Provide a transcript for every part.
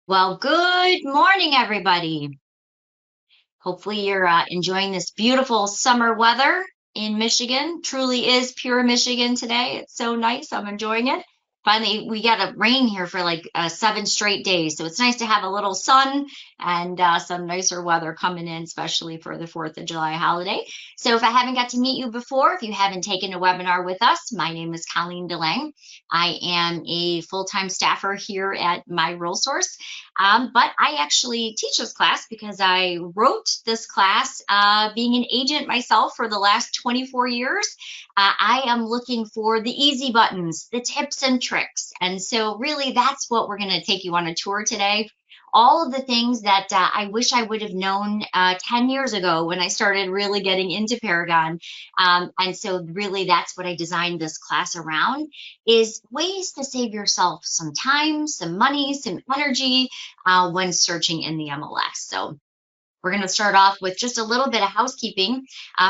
Well, good morning, everybody. Hopefully, you're enjoying this beautiful summer weather in Michigan. Truly is pure Michigan today. It's so nice. I'm enjoying it. Finally, we got a rain here for like 7 straight days. So it's nice to have a little sun and some nicer weather coming in, especially for the 4th of July holiday. So if I haven't got to meet you before, if you haven't taken a webinar with us, my name is Colleen DeLang. I am a full-time staffer here at My Role Source. But I actually teach this class because I wrote this class being an agent myself for the last 24 years. I am looking for the easy buttons, the tips and tricks. And so really that's what we're going to take you on a tour today. All of the things that I wish I would have known 10 years ago when I started really getting into Paragon. And so really that's what I designed this class around is ways to save yourself some time, some money, some energy when searching in the MLS. So we're going to start off with just a little bit of housekeeping.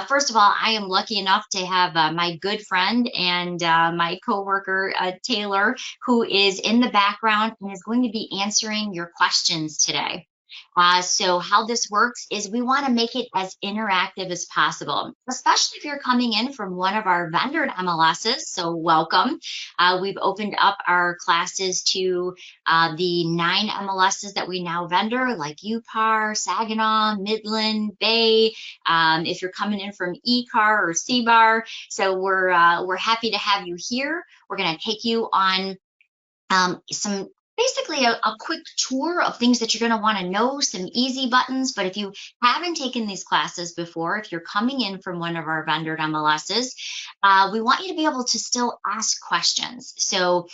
First of all, I am lucky enough to have my good friend and my coworker, Taylor, who is in the background and is going to be answering your questions today. So how this works is we want to make it as interactive as possible, especially if you're coming in from one of our vendored MLSs. So welcome. We've opened up our classes to the 9 MLSs that we now vendor, like UPAR, Saginaw, Midland, Bay. If you're coming in from ECAR or CBAR, so we're happy to have you here. We're going to take you on some basically a quick tour of things that you're going to want to know, some easy buttons. But if you haven't taken these classes before, if you're coming in from one of our vendored MLSs, we want you to be able to still ask questions. So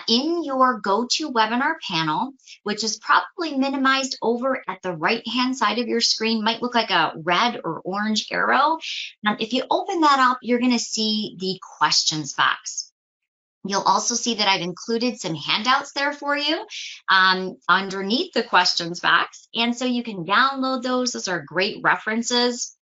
in your GoToWebinar panel, which is probably minimized over at the right-hand side of your screen, might look like a red or orange arrow. If you open that up, you're going to see the questions box. You'll also see that I've included some handouts there for you underneath the questions box. And so you can download those. Those are great references.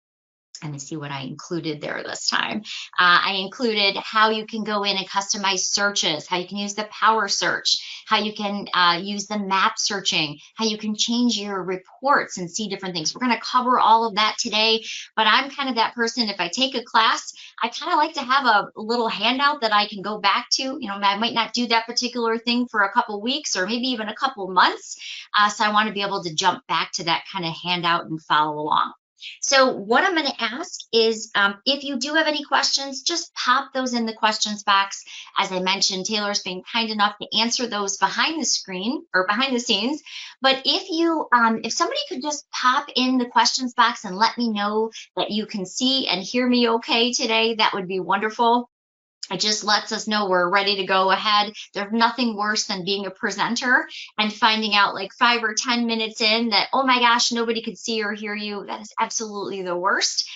Let me see what I included there this time. I included how you can go in and customize searches, how you can use the power search, how you can use the map searching, how you can change your reports and see different things. We're going to cover all of that today, but I'm kind of that person. If I take a class, I kind of like to have a little handout that I can go back to. You know, I might not do that particular thing for a couple weeks or maybe even a couple months. So I want to be able to jump back to that kind of handout and follow along. So what I'm going to ask is if you do have any questions, just pop those in the questions box. As I mentioned, Taylor's been kind enough to answer those behind the screen or behind the scenes. But if somebody could just pop in the questions box and let me know that you can see and hear me okay today, that would be wonderful. It just lets us know we're ready to go ahead. There's nothing worse than being a presenter and finding out like 5 or 10 minutes in that, oh my gosh, nobody could see or hear you. That is absolutely the worst.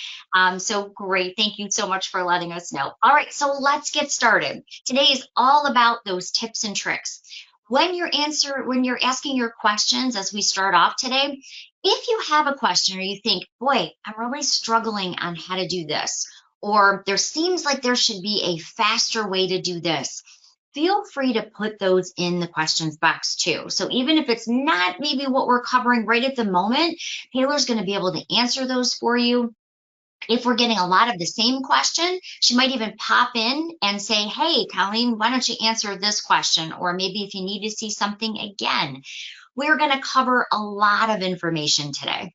So great. Thank you so much for letting us know. All right, so let's get started. Today is all about those tips and tricks. When you're asking your questions as we start off today, if you have a question or you think, boy, I'm really struggling on how to do this, or there seems like there should be a faster way to do this, feel free to put those in the questions box too. So even if it's not maybe what we're covering right at the moment, Taylor's going to be able to answer those for you. If we're getting a lot of the same question, she might even pop in and say, hey, Colleen, why don't you answer this question? Or maybe if you need to see something again. We're going to cover a lot of information today.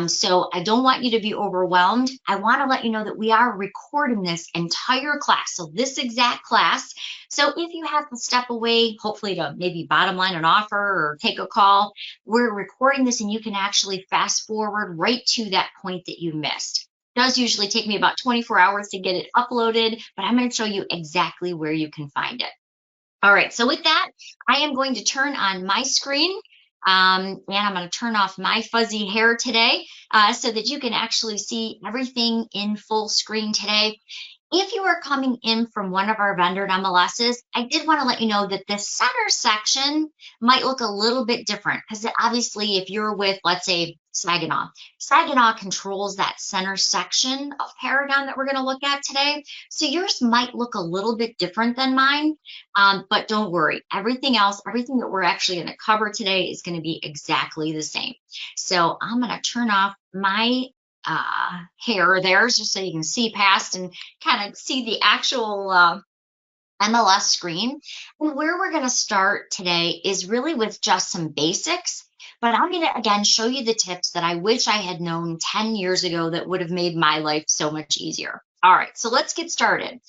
So I don't want you to be overwhelmed. I want to let you know that we are recording this entire class, so this exact class. So if you have to step away, hopefully to maybe bottom line an offer or take a call, we're recording this and you can actually fast forward right to that point that you missed. It does usually take me about 24 hours to get it uploaded, but I'm going to show you exactly where you can find it. All right, so with that, I am going to turn on my screen. And I'm going to turn off my fuzzy hair today so that you can actually see everything in full screen today. If you are coming in from one of our vendor MLSs, I did want to let you know that the center section might look a little bit different because obviously, if you're with, let's say, Saginaw controls that center section of Paragon that we're going to look at today. So yours might look a little bit different than mine, but don't worry. Everything else, everything that we're actually going to cover today is going to be exactly the same. So I'm going to turn off my hair there just so you can see past and kind of see the actual MLS screen. And where we're going to start today is really with just some basics, but I'm going to again show you the tips that I wish I had known 10 years ago that would have made my life so much easier. All right, so let's get started.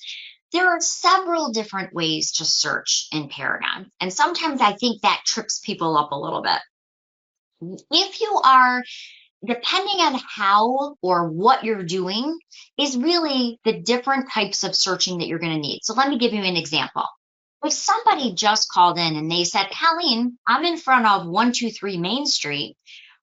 There are several different ways to search in Paragon, and sometimes I think that trips people up a little bit. If you are depending on how or what you're doing is really the different types of searching that you're going to need. So let me give you an example. If somebody just called in and they said, Colleen, I'm in front of 123 Main Street.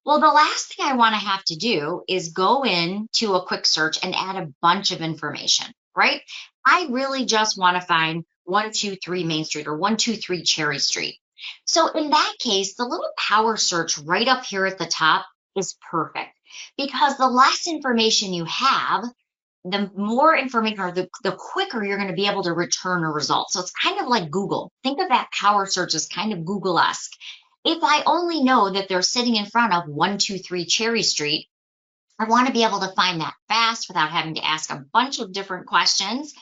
Well, the last thing I want to have to do is go in to a quick search and add a bunch of information, right? I really just want to find 123 Main Street or 123 Cherry Street. So in that case, the little power search right up here at the top is perfect because the less information you have, the more information or the quicker you're going to be able to return a result. So it's kind of like Google. Think of that power search as kind of Google-esque. If I only know that they're sitting in front of 123 Cherry Street, I want to be able to find that fast without having to ask a bunch of different questions.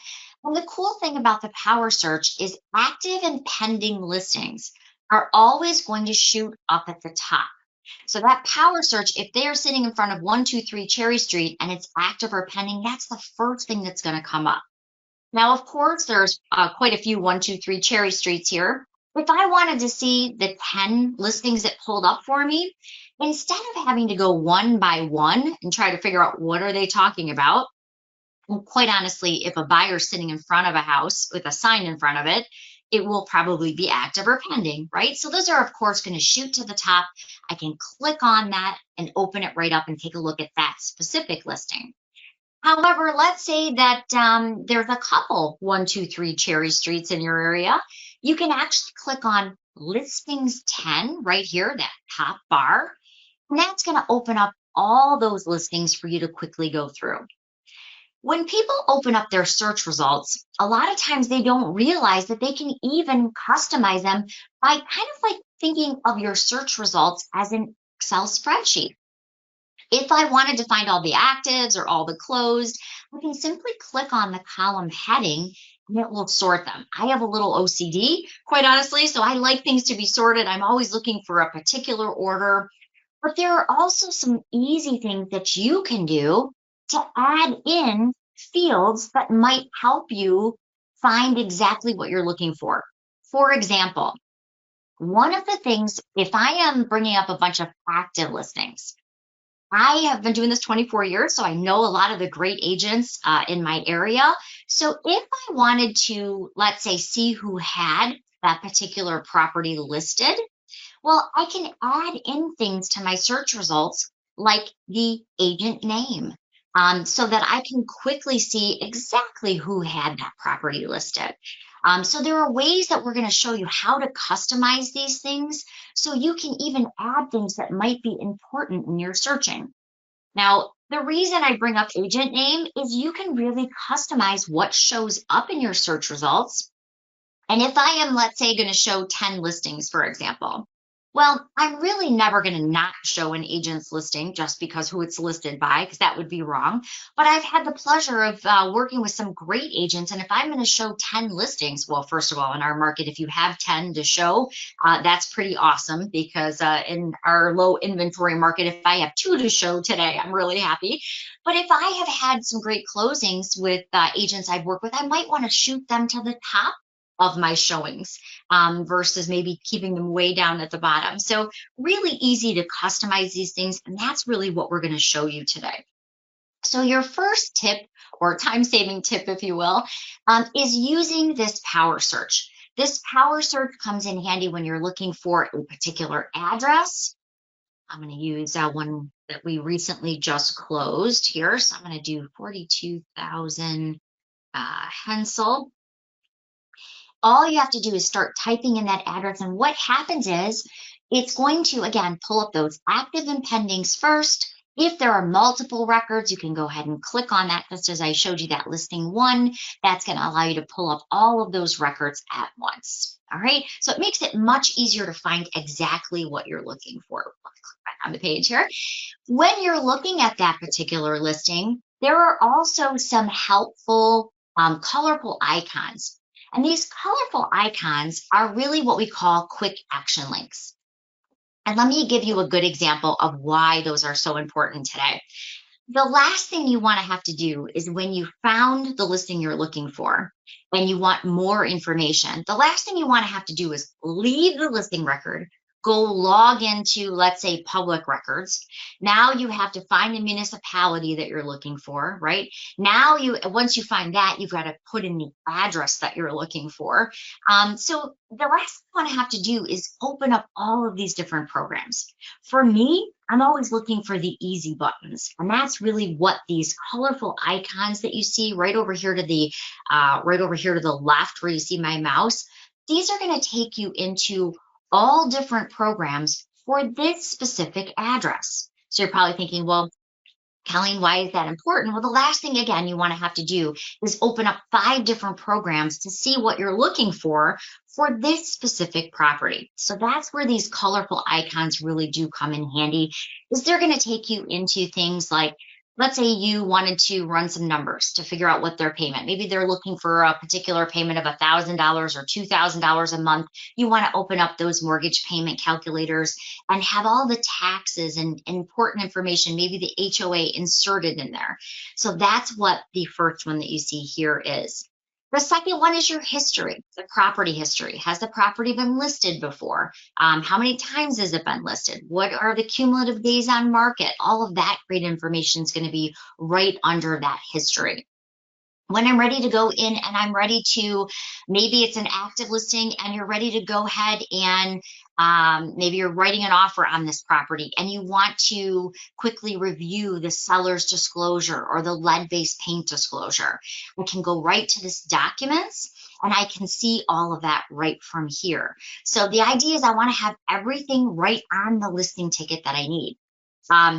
And the cool thing about the power search is active and pending listings are always going to shoot up at the top. So that power search, if they are sitting in front of 123 Cherry Street and it's active or pending, that's the first thing that's going to come up. Now, of course, there's quite a few 123 Cherry Streets here. If I wanted to see the 10 listings that pulled up for me, instead of having to go one by one and try to figure out what are they talking about, and quite honestly, if a buyer's sitting in front of a house with a sign in front of it, it will probably be active or pending, right? So those are, of course, going to shoot to the top. I can click on that and open it right up and take a look at that specific listing. However, let's say that there's a couple 123 Cherry Streets in your area. You can actually click on Listings 10 right here, that top bar, and that's going to open up all those listings for you to quickly go through. When people open up their search results, a lot of times they don't realize that they can even customize them by kind of like thinking of your search results as an Excel spreadsheet. If I wanted to find all the actives or all the closed, I can simply click on the column heading and it will sort them. I have a little OCD, quite honestly, so I like things to be sorted. I'm always looking for a particular order, but there are also some easy things that you can do to add in fields that might help you find exactly what you're looking for. For example, one of the things, if I am bringing up a bunch of active listings, I have been doing this 24 years, so I know a lot of the great agents in my area. So if I wanted to, let's say, see who had that particular property listed, well, I can add in things to my search results like the agent name so that I can quickly see exactly who had that property listed. So there are ways that we're going to show you how to customize these things so you can even add things that might be important when you're searching. Now, the reason I bring up agent name is you can really customize what shows up in your search results. And if I am, let's say, going to show 10 listings, for example, well, I'm really never going to not show an agent's listing just because who it's listed by, because that would be wrong. But I've had the pleasure of working with some great agents. And if I'm going to show 10 listings, well, first of all, in our market, if you have 10 to show, that's pretty awesome because in our low inventory market, if I have 2 to show today, I'm really happy. But if I have had some great closings with agents I've worked with, I might want to shoot them to the top of my showings versus maybe keeping them way down at the bottom. So really easy to customize these things. And that's really what we're going to show you today. So your first tip or time-saving tip, if you will, is using this power search. This power search comes in handy when you're looking for a particular address. I'm going to use one that we recently just closed here. So I'm going to do 42,000 Hensel. All you have to do is start typing in that address. And what happens is it's going to, again, pull up those active and pendings first. If there are multiple records, you can go ahead and click on that, just as I showed you that listing one. That's going to allow you to pull up all of those records at once. All right. So it makes it much easier to find exactly what you're looking for. Let me click back on the page here. When you're looking at that particular listing, there are also some helpful colorful icons. And these colorful icons are really what we call quick action links. And let me give you a good example of why those are so important today. The last thing you want to have to do is when you found the listing you're looking for and you want more information, the last thing you want to have to do is leave the listing record, go log into, let's say, public records. Now you have to find the municipality that you're looking for, right? Now once you find that, you've got to put in the address that you're looking for. So the last thing you want to have to do is open up all of these different programs. For me, I'm always looking for the easy buttons, and that's really what these colorful icons that you see right over here to the left, where you see my mouse. These are going to take you into all different programs for this specific address. So you're probably thinking, well, Colleen, why is that important? Well, the last thing, again, you want to have to do is open up 5 different programs to see what you're looking for this specific property. So that's where these colorful icons really do come in handy, is they're going to take you into things like, let's say you wanted to run some numbers to figure out what their payment. Maybe they're looking for a particular payment of $1,000 or $2,000 a month. You want to open up those mortgage payment calculators and have all the taxes and important information, maybe the HOA inserted in there. So that's what the first one that you see here is. The second one is your history, the property history. Has the property been listed before? How many times has it been listed? What are the cumulative days on market? All of that great information is going to be right under that history. When I'm ready to go in and I'm ready to, maybe it's an active listing and you're ready to go ahead and maybe you're writing an offer on this property and you want to quickly review the seller's disclosure or the lead-based paint disclosure. I can go right to this documents and I can see all of that right from here. So the idea is I want to have everything right on the listing ticket that I need.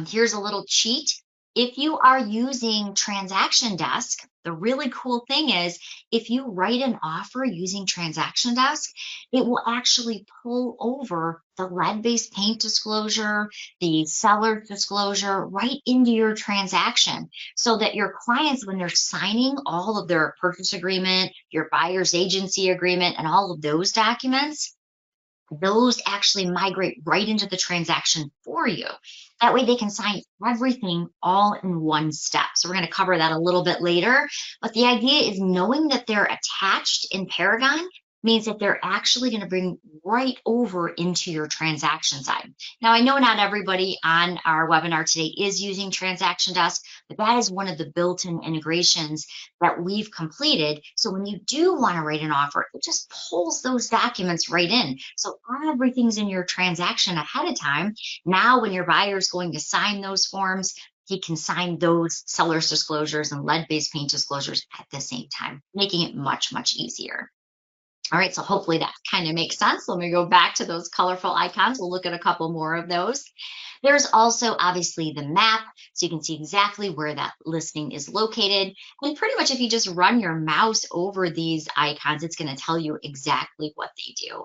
Here's a little cheat. If you are using Transaction Desk, the really cool thing is if you write an offer using Transaction Desk, it will actually pull over the lead-based paint disclosure, the seller disclosure right into your transaction so that your clients, when they're signing all of their purchase agreement, your buyer's agency agreement, and all of those documents, those actually migrate right into the transaction for you. That way they can sign everything all in one step. So we're going to cover that a little bit later. But the idea is knowing that they're attached in Paragon means that they're actually going to bring right over into your transaction side. Now, I know not everybody on our webinar today is using Transaction Desk, but that is one of the built-in integrations that we've completed. So when you do want to write an offer, it just pulls those documents right in. So everything's in your transaction ahead of time. Now, when your buyer is going to sign those forms, he can sign those seller's disclosures and lead-based paint disclosures at the same time, making it much, much easier. All right, so hopefully that kind of makes sense. Let me go back to those colorful icons. We'll look at a couple more of those. There's also obviously the map, so you can see exactly where that listing is located. And pretty much if you just run your mouse over these icons, it's going to tell you exactly what they do.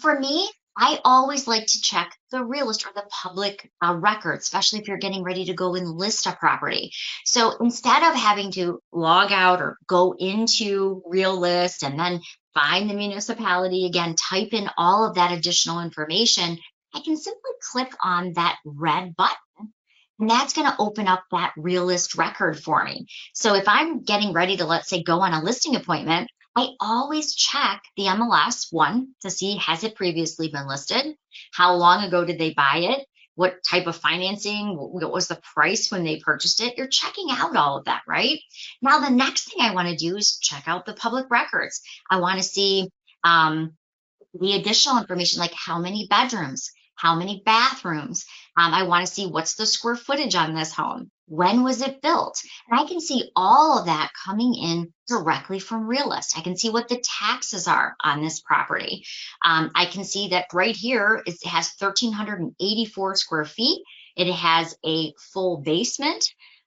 For me, I always like to check the realist or the public record, especially if you're getting ready to go and list a property. So instead of having to log out or go into Realist and then find the municipality again, type in all of that additional information, I can simply click on that red button. And that's going to open up that Realist record for me. So if I'm getting ready to, let's say, go on a listing appointment, I always check the MLS, one, to see has it previously been listed? How long ago did they buy it? What type of financing? What was the price when they purchased it? You're checking out all of that, right? Now, the next thing I want to do is check out the public records. I want to see the additional information, like how many bedrooms, how many bathrooms. I want to see what's the square footage on this home. when was it built? And I can see all of that coming in directly from Realist. I can see what the taxes are on this property. I can see that right here it has 1,384 square feet. It has a full basement.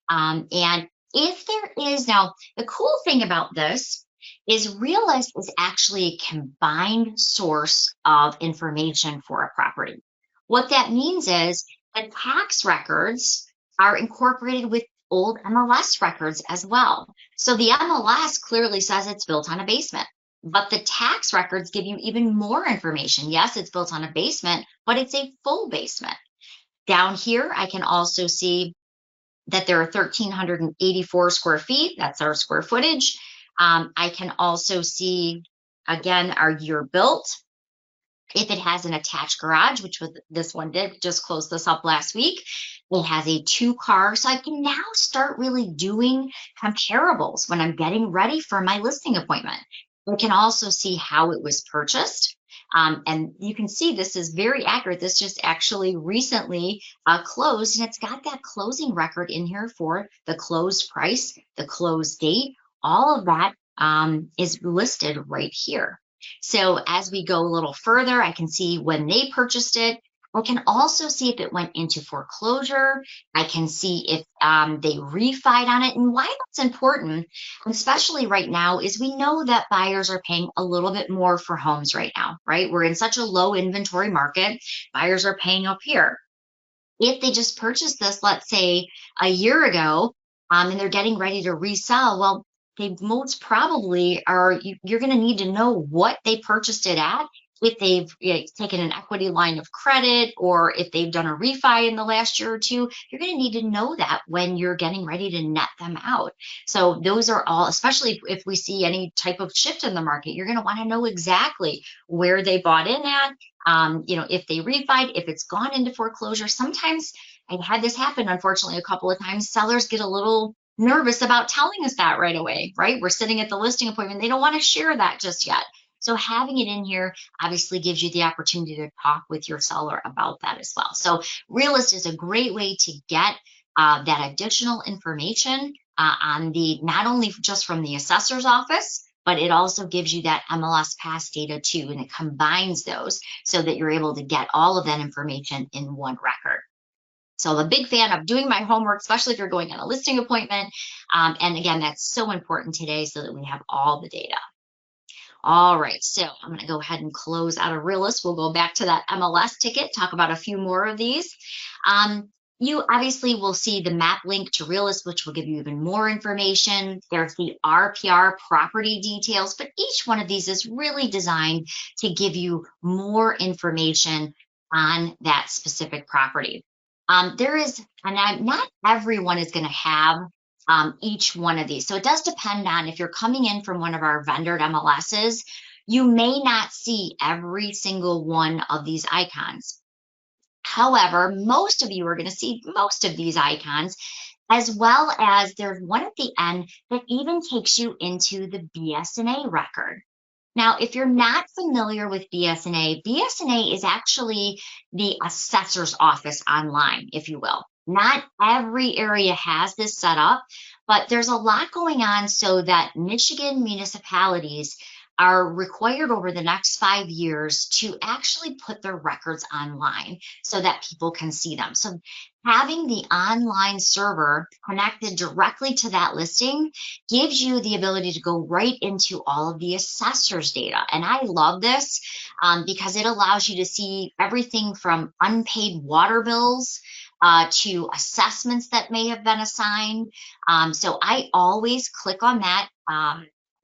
And if there is, now the cool thing about this is Realist is actually a combined source of information for a property. What that means is the tax records are incorporated with old MLS records as well. So the MLS clearly says it's built on a basement, but the tax records give you even more information. Yes, it's built on a basement, but it's a full basement. Down here, I can also see that there are 1,384 square feet. That's our square footage. I can also see, again, our year built. If it has an attached garage, which this one did, just closed this up last week. It has a 2-car, so I can now start really doing comparables when I'm getting ready for my listing appointment. I can also see how it was purchased. And you can see this is very accurate. This just actually recently closed, and it's got that closing record in here for the closed price, the closed date. All of that is listed right here. So as we go a little further, I can see when they purchased it. I can also see if it went into foreclosure. I can see if they refied on it. And why that's important, especially right now, is we know that buyers are paying a little bit more for homes right now, right? We're in such a low inventory market. Buyers are paying up here. If they just purchased this, let's say a year ago, and they're getting ready to resell, well, they most probably are, you're going to need to know what they purchased it at, if they've taken an equity line of credit, or if they've done a refi in the last year or two. You're going to need to know that when you're getting ready to net them out. So those are all, especially if we see any type of shift in the market, you're going to want to know exactly where they bought in at. If they refied, if it's gone into foreclosure. Sometimes I've had this happen, unfortunately, a couple of times. Sellers get a little nervous about telling us that right away, right? We're sitting at the listing appointment. They don't want to share that just yet. So having it in here obviously gives you the opportunity to talk with your seller about that as well. So Realist is a great way to get that additional information on the, not only just from the assessor's office, but it also gives you that MLS pass data too, and it combines those so that you're able to get all of that information in one record. So I'm a big fan of doing my homework, especially if you're going on a listing appointment. And again, that's so important today so that we have all the data. All right, so I'm going to go ahead and close out of Realist. We'll go back to that MLS ticket, talk about a few more of these. You obviously will see the map link to Realist, which will give you even more information. There's the RPR property details, but each one of these is really designed to give you more information on that specific property. Not everyone is going to have each one of these. So it does depend on if you're coming in from one of our vendored MLSs, you may not see every single one of these icons. However, most of you are going to see most of these icons, as well as there's one at the end that even takes you into the BS&A record. Now, if you're not familiar with BS&A, BS&A is actually the assessor's office online, if you will. Not every area has this set up, but there's a lot going on so that Michigan municipalities are required over the next 5 years to actually put their records online so that people can see them. So having the online server connected directly to that listing gives you the ability to go right into all of the assessor's data. And I love this because it allows you to see everything from unpaid water bills to assessments that may have been assigned. So I always click on that.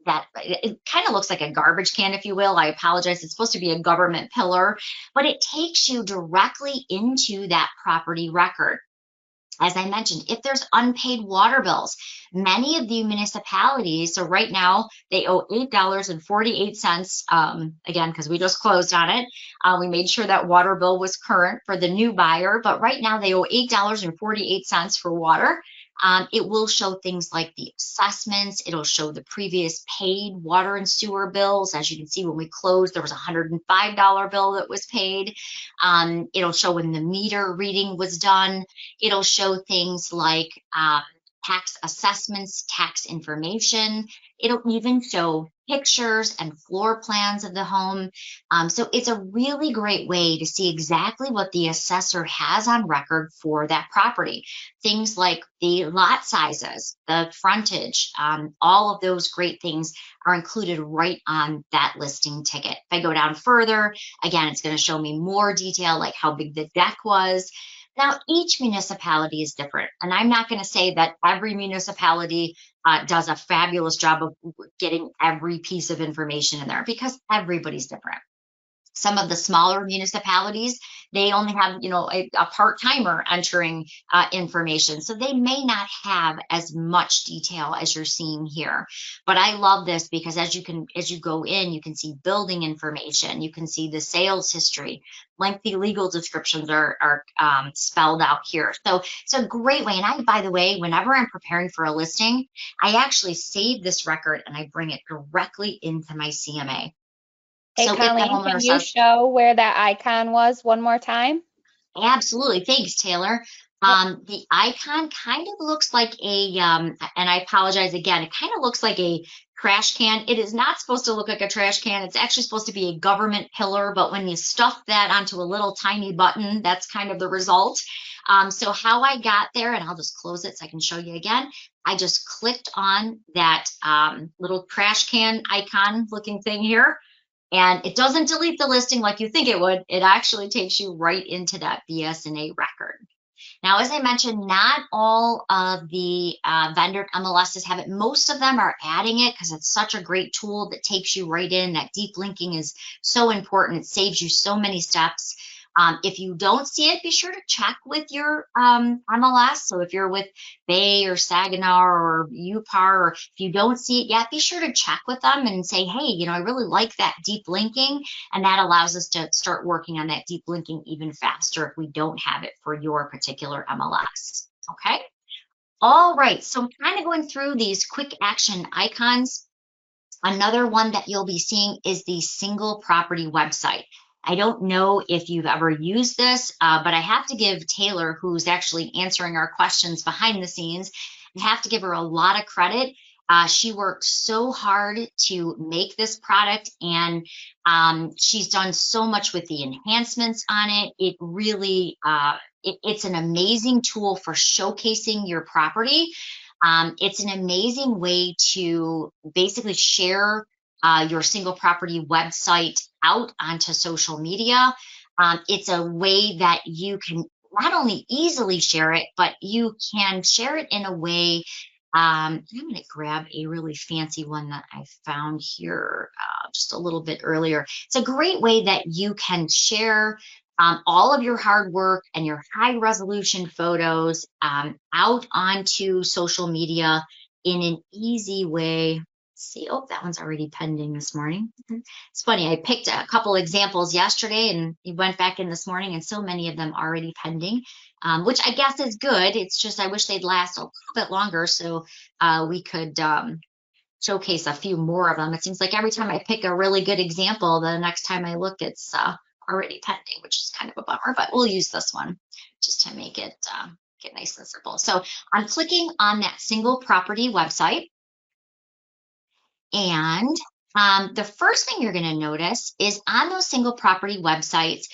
That it kind of looks like a garbage can, if you will. I apologize. It's supposed to be a government pillar, but it takes you directly into that property record. As I mentioned, if there's unpaid water bills, many of the municipalities, so right now they owe $8.48, again, because we just closed on it. We made sure that water bill was current for the new buyer, but right now they owe $8.48 for water. It will show things like the assessments. It'll show the previous paid water and sewer bills. As you can see, when we closed, there was a $105 bill that was paid. It'll show when the meter reading was done. It'll show things like tax assessments, tax information. It'll even show pictures and floor plans of the home. So it's a really great way to see exactly what the assessor has on record for that property. Things like the lot sizes, the frontage, all of those great things are included right on that listing ticket. If I go down further, again, it's going to show me more detail, like how big the deck was. Now, each municipality is different, and I'm not going to say that every municipality does a fabulous job of getting every piece of information in there, because everybody's different. Some of the smaller municipalities, they only have, a part-timer entering information. So they may not have as much detail as you're seeing here. But I love this because as you go in, you can see building information, you can see the sales history, lengthy legal descriptions are spelled out here. So it's a great way. And by the way, whenever I'm preparing for a listing, I actually save this record and I bring it directly into my CMA. Hey, So if the Colleen, homeowner can you says, show where that icon was one more time? absolutely, thanks, Taylor. Yep. The icon kind of looks like and I apologize again, it kind of looks like a trash can. It is not supposed to look like a trash can. It's actually supposed to be a government pillar, but when you stuff that onto a little tiny button, that's kind of the result. So how I got there, and I'll just close it so I can show you again. I just clicked on that little trash can icon looking thing here. And it doesn't delete the listing like you think it would. It actually takes you right into that BS&A record. Now, as I mentioned, not all of the vendor MLSs have it. Most of them are adding it because it's such a great tool that takes you right in. That deep linking is so important. It saves you so many steps. If you don't see it, be sure to check with your MLS. So if you're with Bay or Saginaw or UPAR, or if you don't see it yet, be sure to check with them and say, hey, I really like that deep linking. And that allows us to start working on that deep linking even faster if we don't have it for your particular MLS. Okay. All right. So I'm kind of going through these quick action icons. Another one that you'll be seeing is the single property website. I don't know if you've ever used this, but I have to give Taylor, who's actually answering our questions behind the scenes, I have to give her a lot of credit. She worked so hard to make this product, and she's done so much with the enhancements on it. It really, it's an amazing tool for showcasing your property. It's an amazing way to basically share your single property website out onto social media. It's a way that you can not only easily share it, but you can share it in a way. I'm going to grab a really fancy one that I found here just a little bit earlier. It's a great way that you can share all of your hard work and your high resolution photos out onto social media in an easy way. See, oh, that one's already pending this morning. It's funny, I picked a couple examples yesterday and went back in this morning, and so many of them already pending, which I guess is good. It's just I wish they'd last a little bit longer so we could showcase a few more of them. It seems like every time I pick a really good example, the next time I look, it's already pending, which is kind of a bummer, but we'll use this one just to make it get nice and simple. So I'm clicking on that single property website. And the first thing you're going to notice is on those single property websites,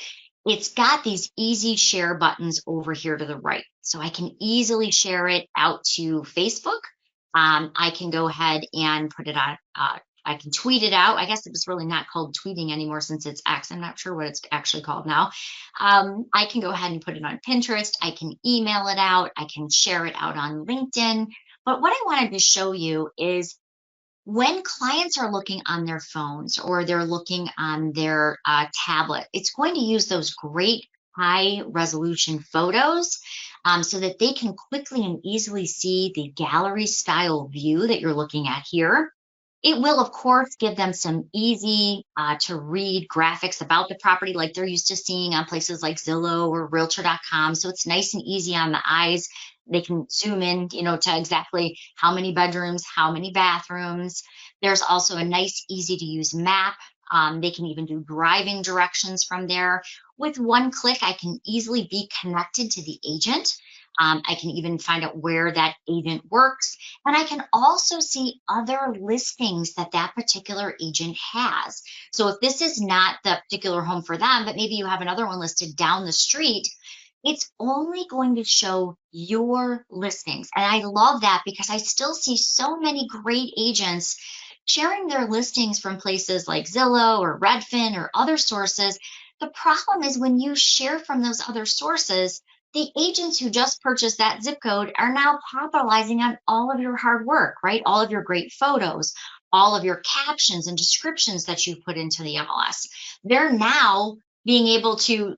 it's got these easy share buttons over here to the right. So I can easily share it out to Facebook. I can go ahead and put it on, I can tweet it out. I guess it's really not called tweeting anymore since it's X. I'm not sure what it's actually called now. I can go ahead and put it on Pinterest. I can email it out. I can share it out on LinkedIn. But what I wanted to show you is when clients are looking on their phones or they're looking on their tablet, it's going to use those great high resolution photos so that they can quickly and easily see the gallery style view that you're looking at here. It will, of course, give them some easy to read graphics about the property like they're used to seeing on places like Zillow or Realtor.com. So it's nice and easy on the eyes. They can zoom in, to exactly how many bedrooms, how many bathrooms. There's also a nice, easy to use map. They can even do driving directions from there. With one click, I can easily be connected to the agent. I can even find out where that agent works. And I can also see other listings that that particular agent has. So if this is not the particular home for them, but maybe you have another one listed down the street, it's only going to show your listings. And I love that because I still see so many great agents sharing their listings from places like Zillow or Redfin or other sources. The problem is when you share from those other sources, the agents who just purchased that zip code are now capitalizing on all of your hard work, right? All of your great photos, all of your captions and descriptions that you've put into the MLS. They're now being able to,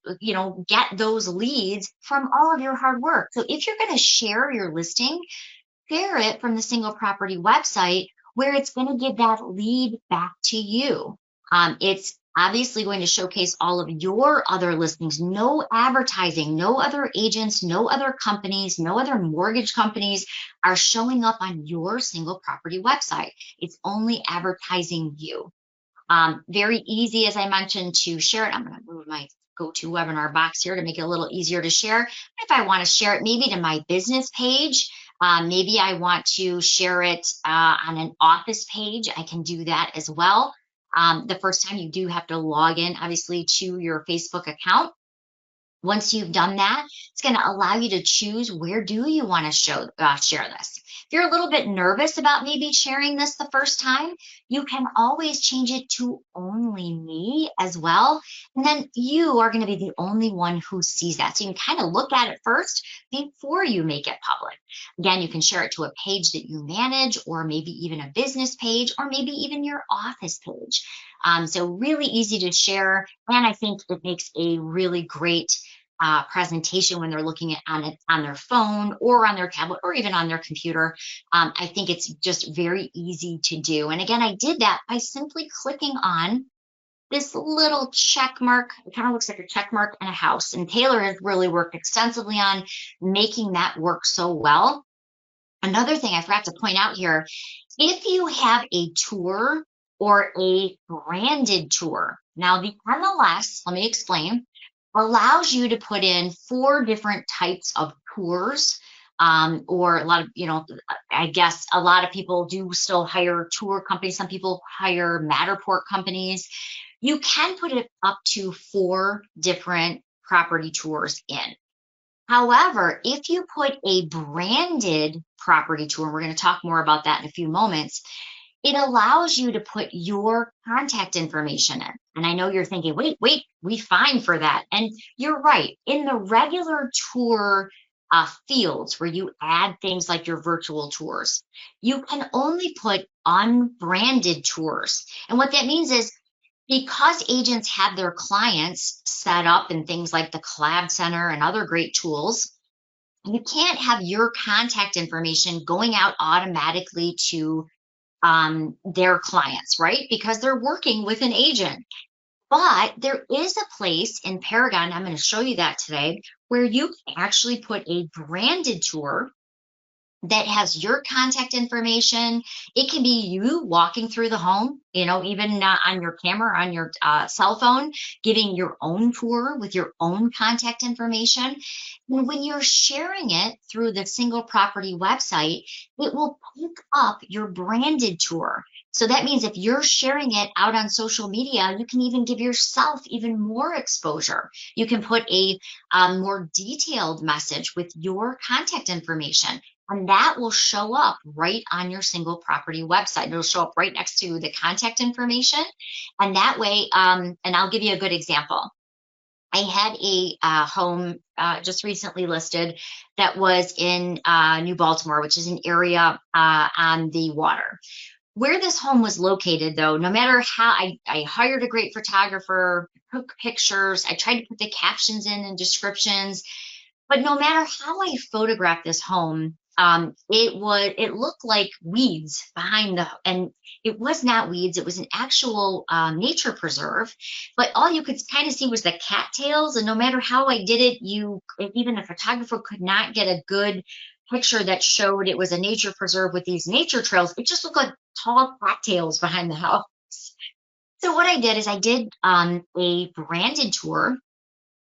get those leads from all of your hard work. So if you're going to share your listing, share it from the single property website where it's going to give that lead back to you. It's obviously going to showcase all of your other listings, no advertising, no other agents, no other companies, no other mortgage companies are showing up on your single property website. It's only advertising you. Very easy, as I mentioned, to share it. I'm going to move my GoToWebinar box here to make it a little easier to share. If I want to share it maybe to my business page, maybe I want to share it on an office page, I can do that as well. The first time you do have to log in, obviously, to your Facebook account. Once you've done that, it's going to allow you to choose where do you want to share this. If you're a little bit nervous about maybe sharing this the first time, you can always change it to only me as well. And then you are going to be the only one who sees that. So you can kind of look at it first before you make it public. Again, you can share it to a page that you manage, or maybe even a business page, or maybe even your office page. So really easy to share. And I think it makes a really great presentation when they're looking at on it on their phone or on their tablet or even on their computer. I think it's just very easy to do. And again, I did that by simply clicking on this little check mark. It kind of looks like a check mark and a house. And Taylor has really worked extensively on making that work so well. Another thing I forgot to point out here, if you have a tour or a branded tour, now the MLS, let me explain, allows you to put in 4 different types of tours. Or a lot of, I guess a lot of people do still hire tour companies. Some people hire Matterport companies. You can put it up to 4 different property tours in. However, if you put a branded property tour, and we're going to talk more about that in a few moments, it allows you to put your contact information in. And I know you're thinking, wait, we fine for that. And you're right. In the regular tour fields where you add things like your virtual tours, you can only put unbranded tours. And what that means is, because agents have their clients set up in things like the Collab Center and other great tools, you can't have your contact information going out automatically to their clients, right? Because they're working with an agent. But there is a place in Paragon, I'm going to show you that today, where you can actually put a branded tour that has your contact information. It can be you walking through the home, even on your camera, on your cell phone, giving your own tour with your own contact information. And when you're sharing it through the single property website, it will pick up your branded tour. So that means if you're sharing it out on social media, you can even give yourself even more exposure. You can put a more detailed message with your contact information. And that will show up right on your single property website. It'll show up right next to the contact information. And that way, and I'll give you a good example. I had a home just recently listed that was in New Baltimore, which is an area on the water. Where this home was located, though, no matter how I hired a great photographer, took pictures, I tried to put the captions in and descriptions, but no matter how I photographed this home, it looked like weeds behind and it was not weeds, it was an actual nature preserve, but all you could kind of see was the cattails, and no matter how I did it, even a photographer could not get a good picture that showed it was a nature preserve with these nature trails. It just looked like tall cattails behind the house. So what I did is I did a branded tour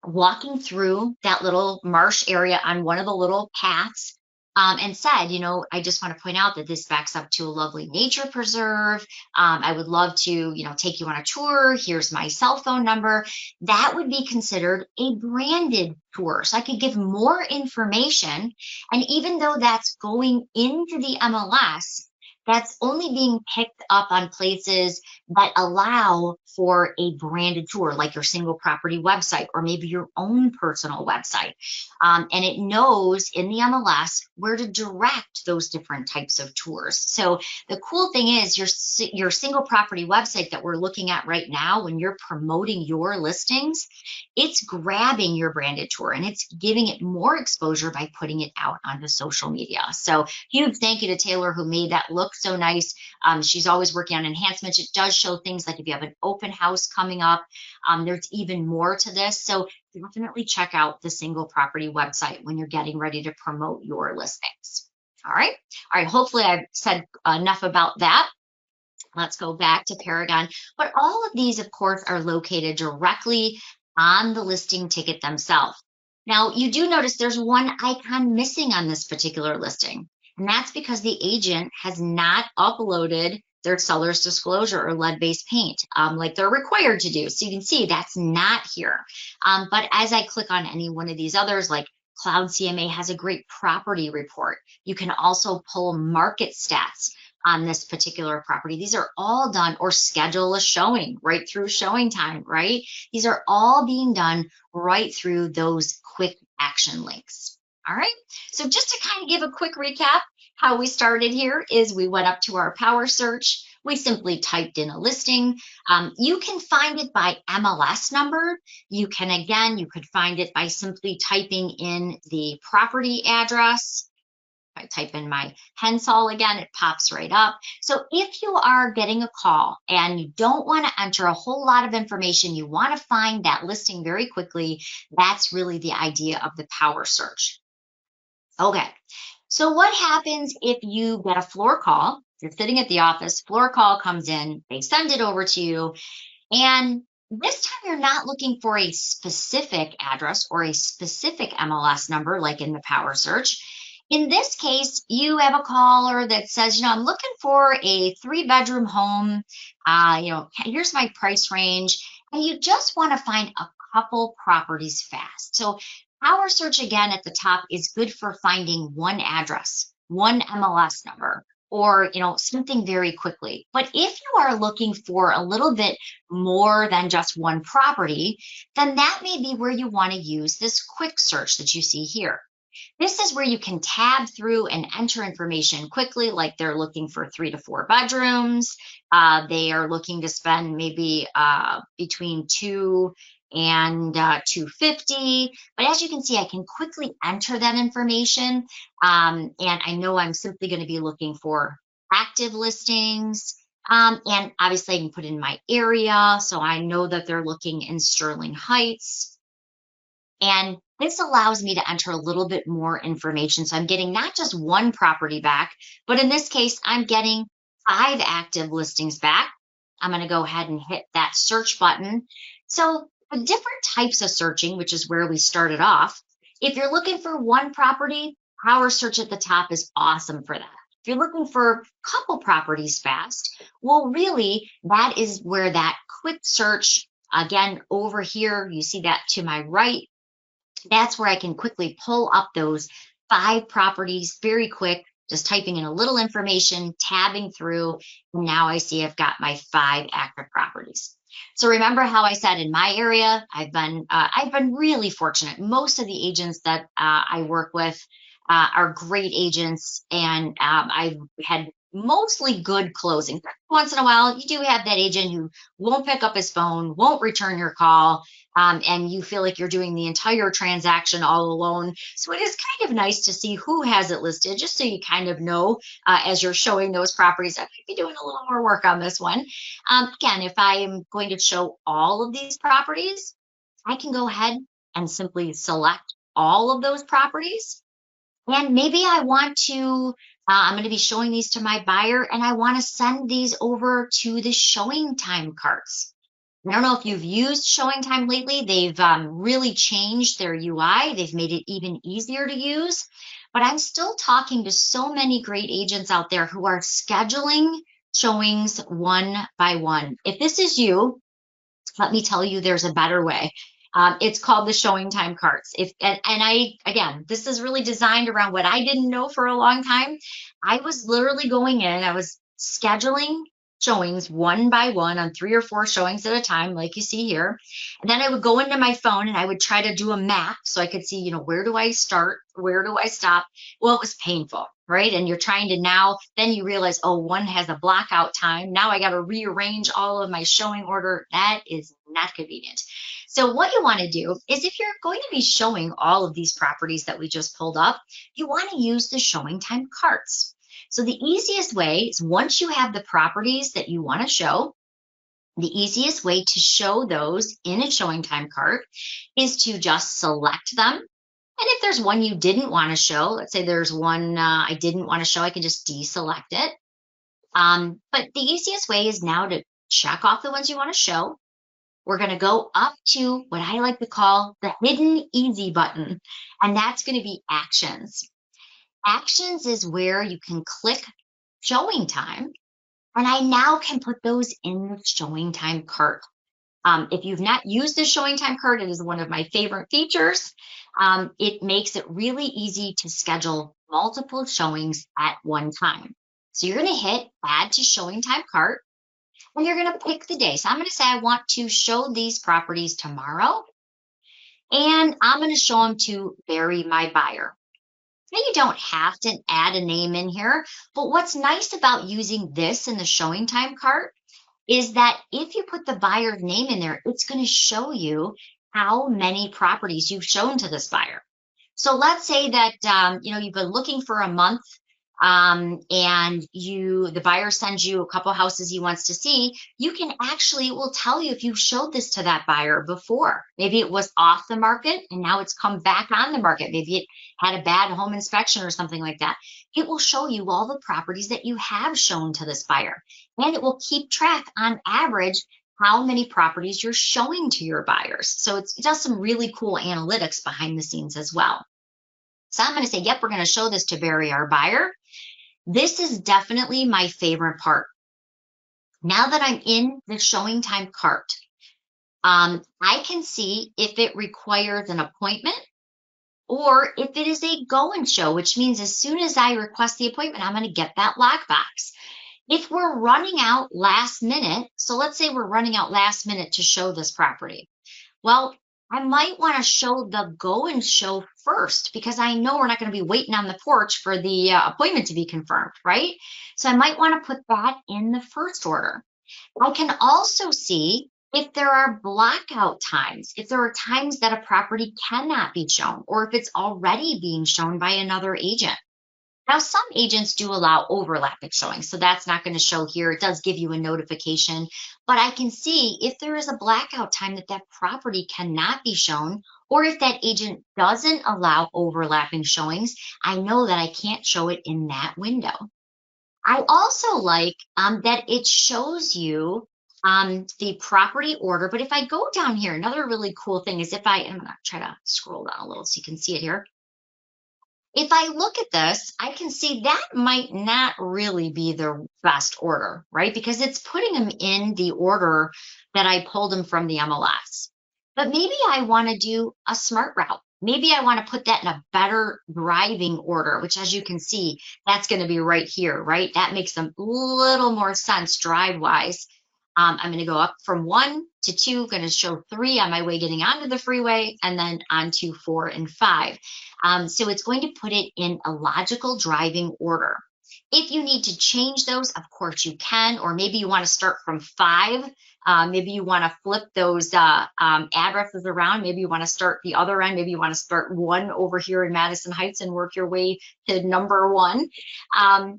walking through that little marsh area on one of the little paths, and said, I just want to point out that this backs up to a lovely nature preserve. I would love to, take you on a tour. Here's my cell phone number. That would be considered a branded tour. So I could give more information. And even though that's going into the MLS, that's only being picked up on places that allow for a branded tour, like your single property website or maybe your own personal website. And it knows in the MLS where to direct those different types of tours. So the cool thing is your single property website that we're looking at right now, when you're promoting your listings, it's grabbing your branded tour and it's giving it more exposure by putting it out onto social media. So huge thank you to Taylor, who made that look so nice. She's always working on enhancements. It does show things like if you have an open house coming up, there's even more to this. So definitely check out the single property website when you're getting ready to promote your listings. All right. All right. Hopefully I've said enough about that. Let's go back to Paragon. But all of these, of course, are located directly on the listing ticket themselves. Now, you do notice there's one icon missing on this particular listing, and that's because the agent has not uploaded their seller's disclosure or lead-based paint like they're required to do. So you can see that's not here. But as I click on any one of these others, like Cloud CMA has a great property report. You can also pull market stats on this particular property. These are all done, or schedule a showing right through ShowingTime, right? These are all being done right through those quick action links. All right. So just to kind of give a quick recap, how we started here is we went up to our power search. We simply typed in a listing. You can find it by MLS number. You could find it by simply typing in the property address. I type in my Hensall again, it pops right up. So if you are getting a call and you don't want to enter a whole lot of information, you want to find that listing very quickly, that's really the idea of the power search. Okay, so what happens if you get a floor call? You're sitting at the office, floor call comes in, they send it over to you, and this time you're not looking for a specific address or a specific MLS number like in the power search. In this case, you have a caller that says, I'm looking for a 3-bedroom home. Here's my price range. And you just want to find a couple properties fast. So power search again at the top is good for finding one address, one MLS number, or something very quickly. But if you are looking for a little bit more than just one property, then that may be where you want to use this quick search that you see here. This is where you can tab through and enter information quickly, like they're looking for 3 to 4 bedrooms. They are looking to spend maybe between $2 and $250. But as you can see, I can quickly enter that information. And I know I'm simply going to be looking for active listings. And obviously I can put in my area. So I know that they're looking in Sterling Heights. And this allows me to enter a little bit more information. So I'm getting not just one property back, but in this case, I'm getting 5 active listings back. I'm going to go ahead and hit that search button. So the different types of searching, which is where we started off, if you're looking for one property, power search at the top is awesome for that. If you're looking for a couple properties fast, well, really, that is where that quick search, again, over here, you see that to my right, that's where I can quickly pull up those 5 properties very quick, just typing in a little information, tabbing through, and now I see I've got my 5 active properties. So remember how I said in my area, I've been really fortunate. Most of the agents that I work with are great agents, and I've had mostly good closing. Once in a while, you do have that agent who won't pick up his phone, won't return your call, and you feel like you're doing the entire transaction all alone. So it is kind of nice to see who has it listed, just so you kind of know as you're showing those properties. I might be doing a little more work on this one. Again, if I am going to show all of these properties, I can go ahead and simply select all of those properties. And maybe I want to, I'm going to be showing these to my buyer and I want to send these over to the ShowingTime carts. I don't know if you've used ShowingTime lately. They've really changed their UI. They've made it even easier to use. But I'm still talking to so many great agents out there who are scheduling showings one by one. If this is you, let me tell you, there's a better way. It's called the ShowingTime Carts. And I, again, this is really designed around what I didn't know for a long time. I was literally going in, I was scheduling showings one by one on 3 or 4 showings at a time, like you see here. And then I would go into my phone and I would try to do a map so I could see, where do I start? Where do I stop? Well, it was painful, right? And you're trying to now, then you realize, oh, one has a blackout time. Now I got to rearrange all of my showing order. That is not convenient. So what you want to do is, if you're going to be showing all of these properties that we just pulled up, you want to use the ShowingTime carts. So the easiest way is, once you have the properties that you want to show, the easiest way to show those in a ShowingTime cart is to just select them. And if there's one you didn't want to show, let's say there's one I didn't want to show, I can just deselect it. But the easiest way is now to check off the ones you want to show. We're going to go up to what I like to call the hidden easy button, and that's going to be actions. Actions is where you can click ShowingTime, and I now can put those in the ShowingTime cart. If you've not used the ShowingTime cart, it is one of my favorite features. It makes it really easy to schedule multiple showings at one time. So you're going to hit Add to ShowingTime cart, and you're going to pick the day. So I'm going to say I want to show these properties tomorrow, and I'm going to show them to Barry, my buyer. Now, you don't have to add a name in here, but what's nice about using this in the ShowingTime cart is that if you put the buyer's name in there, it's going to show you how many properties you've shown to this buyer. So let's say that you've been looking for a month, and the buyer sends you a couple houses he wants to see. You can actually, it will tell you if you showed this to that buyer before. Maybe it was off the market and now it's come back on the market. Maybe it had a bad home inspection or something like that. It will show you all the properties that you have shown to this buyer, and it will keep track on average how many properties you're showing to your buyers. So it does some really cool analytics behind the scenes as well. So I'm going to say, yep, we're going to show this to Barry, our buyer. This is definitely my favorite part. Now that I'm in the ShowingTime cart, I can see if it requires an appointment or if it is a go and show, which means as soon as I request the appointment, I'm going to get that lockbox. If we're running out last minute, so let's say we're running out last minute to show this property. Well, I might want to show the go and show first, because I know we're not going to be waiting on the porch for the appointment to be confirmed, right? So I might want to put that in the first order. I can also see if there are blackout times, if there are times that a property cannot be shown, or if it's already being shown by another agent. Now, some agents do allow overlapping showing, so that's not going to show here. It does give you a notification, but I can see if there is a blackout time that property cannot be shown, or if that agent doesn't allow overlapping showings, I know that I can't show it in that window. I also like that it shows you the property order, but if I go down here, another really cool thing is, I'm going to try to scroll down a little so you can see it here. If I look at this, I can see that might not really be the best order, right? Because it's putting them in the order that I pulled them from the MLS. But maybe I want to do a smart route. Maybe I want to put that in a better driving order, which, as you can see, that's going to be right here, right? That makes a little more sense drive-wise. I'm going to go up from 1 to 2, going to show 3 on my way getting onto the freeway, and then onto 4 and 5. So it's going to put it in a logical driving order. If you need to change those, of course you can, or maybe you want to start from 5. Maybe you want to flip those addresses around. Maybe you want to start the other end. Maybe you want to start 1 over here in Madison Heights and work your way to number 1.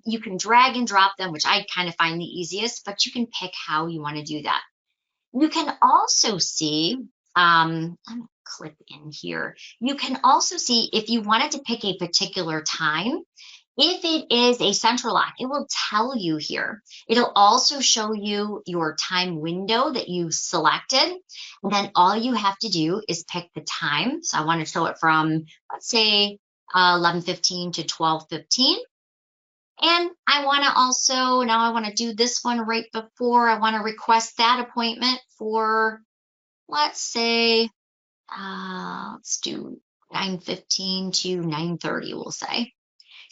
You can drag and drop them, which I kind of find the easiest, but you can pick how you want to do that. You can also see, I'm going to click in here. You can also see if you wanted to pick a particular time. If it is a central lock, it will tell you here. It'll also show you your time window that you selected. And then all you have to do is pick the time. So I want to show it from, let's say, 11:15 to 12:15. And I want to also, now I want to do this one right before. I want to request that appointment for, let's say, let's do 9:15 to 9:30, we'll say.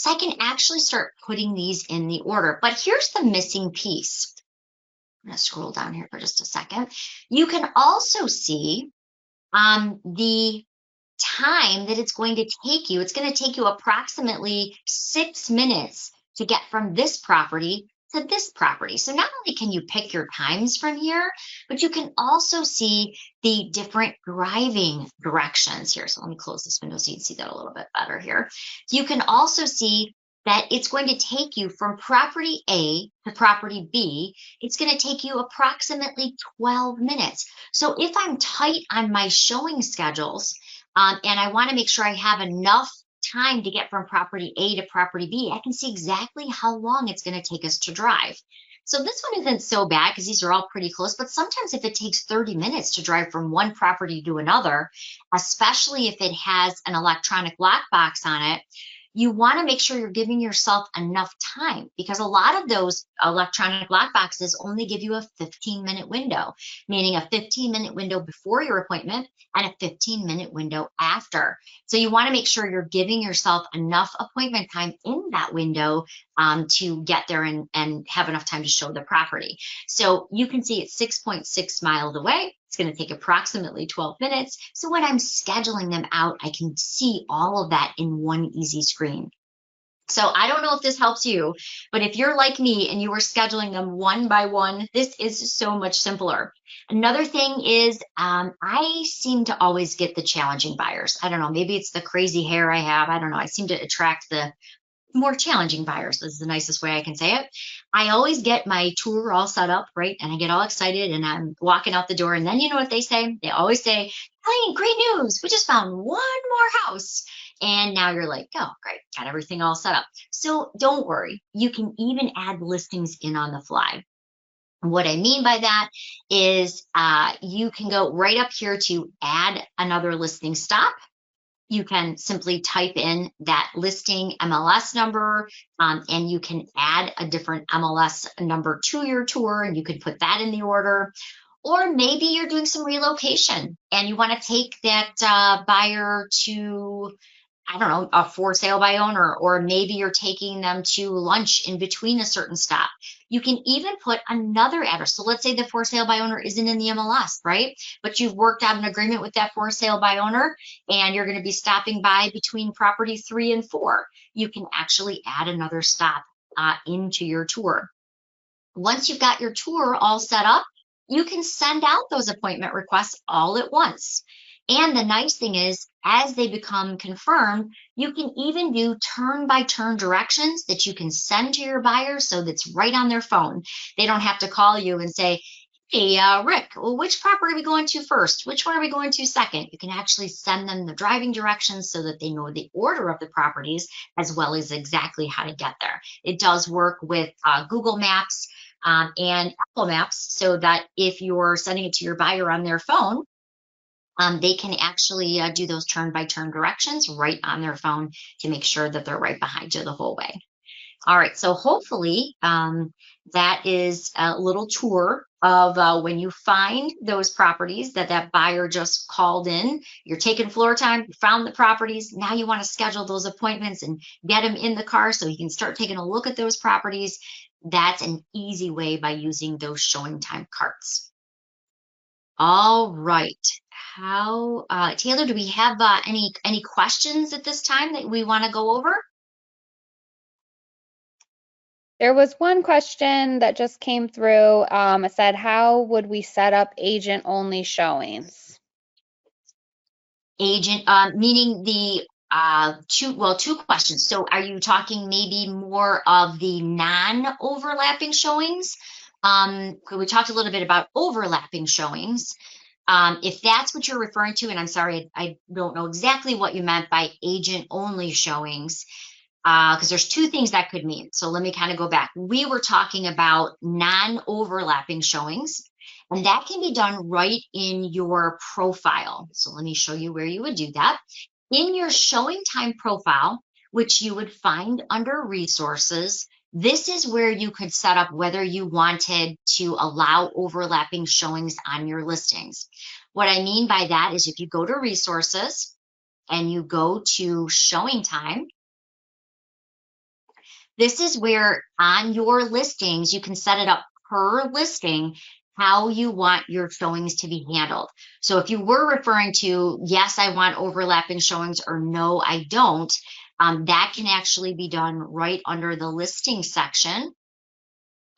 So I can actually start putting these in the order. But here's the missing piece. I'm going to scroll down here for just a second. You can also see the time that it's going to take you. It's going to take you approximately 6 minutes to get from this property to this property. So not only can you pick your times from here, but you can also see the different driving directions here. So let me close this window so you can see that a little bit better here. You can also see that it's going to take you from property A to property B. It's going to take you approximately 12 minutes. So if I'm tight on my showing schedules, and I want to make sure I have enough time to get from property A to property B, I can see exactly how long it's going to take us to drive. So this one isn't so bad because these are all pretty close, but sometimes if it takes 30 minutes to drive from one property to another, especially if it has an electronic lockbox on it, you want to make sure you're giving yourself enough time, because a lot of those electronic lock boxes only give you a 15-minute window, meaning a 15-minute window before your appointment and a 15-minute window after. So you want to make sure you're giving yourself enough appointment time in that window to get there and have enough time to show the property. So you can see it's 6.6 miles away. It's going to take approximately 12 minutes. So when I'm scheduling them out, I can see all of that in one easy screen. So I don't know if this helps you, but if you're like me and you are scheduling them one by one, this is so much simpler. Another thing is I seem to always get the challenging buyers. I don't know, maybe it's the crazy hair I have. I don't know. I seem to attract the more challenging buyers. This is the nicest way I can say it. I always get my tour all set up, right? And I get all excited and I'm walking out the door. And then you know what they say? They always say, "Hey, great news. We just found one more house." And now you're like, "Oh, great. Got everything all set up." So don't worry. You can even add listings in on the fly. What I mean by that is you can go right up here to add another listing stop. You can simply type in that listing MLS number, and you can add a different MLS number to your tour, and you can put that in the order. Or maybe you're doing some relocation and you want to take that buyer to, I don't know, a for sale by owner, or maybe you're taking them to lunch in between a certain stop. You can even put another address. So let's say the for sale by owner isn't in the MLS, right? But you've worked out an agreement with that for sale by owner and you're going to be stopping by between property 3 and 4. You can actually add another stop into your tour. Once you've got your tour all set up, you can send out those appointment requests all at once. And the nice thing is, as they become confirmed, you can even do turn-by-turn directions that you can send to your buyers so that's right on their phone. They don't have to call you and say, "Hey, Rick, well, which property are we going to first? Which one are we going to second?" You can actually send them the driving directions so that they know the order of the properties as well as exactly how to get there. It does work with Google Maps and Apple Maps, so that if you're sending it to your buyer on their phone, they can actually do those turn-by-turn directions right on their phone to make sure that they're right behind you the whole way. All right, so hopefully that is a little tour of when you find those properties that buyer just called in. You're taking floor time, you found the properties, now you want to schedule those appointments and get them in the car so you can start taking a look at those properties. That's an easy way by using those ShowingTime carts. All right. How, Taylor, do we have any questions at this time that we want to go over? There was one question that just came through. It said, how would we set up agent-only showings? Agent, meaning the two questions. So are you talking maybe more of the non-overlapping showings? We talked a little bit about overlapping showings. If that's what you're referring to, and I'm sorry, I don't know exactly what you meant by agent-only showings, because there's two things that could mean. So let me kind of go back. We were talking about non-overlapping showings, and that can be done right in your profile. So let me show you where you would do that. In your ShowingTime profile, which you would find under resources, this is where you could set up whether you wanted to allow overlapping showings on your listings. What I mean by that is if you go to resources and you go to ShowingTime, this is where on your listings, you can set it up per listing how you want your showings to be handled. So if you were referring to, yes, I want overlapping showings, or no, I don't, that can actually be done right under the listing section.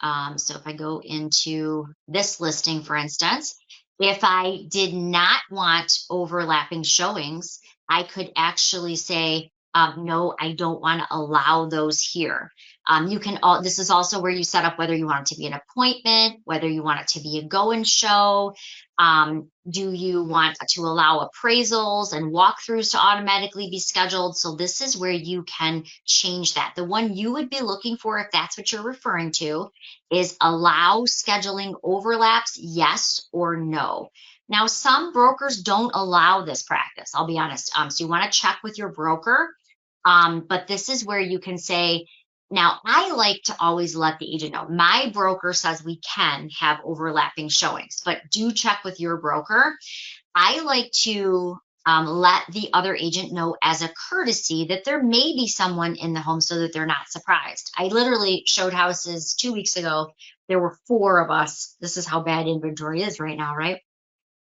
So if I go into this listing, for instance, if I did not want overlapping showings, I could actually say, no, I don't want to allow those here. This is also where you set up whether you want it to be an appointment, whether you want it to be a go and show. Do you want to allow appraisals and walkthroughs to automatically be scheduled? So this is where you can change that. The one you would be looking for, if that's what you're referring to, is allow scheduling overlaps, yes or no. Now, some brokers don't allow this practice, I'll be honest. So you want to check with your broker. But this is where you can say, now I like to always let the agent know. My broker says we can have overlapping showings, but do check with your broker. I like to let the other agent know as a courtesy that there may be someone in the home so that they're not surprised. I literally showed houses 2 weeks ago. There were 4 of us. This is how bad inventory is right now, right?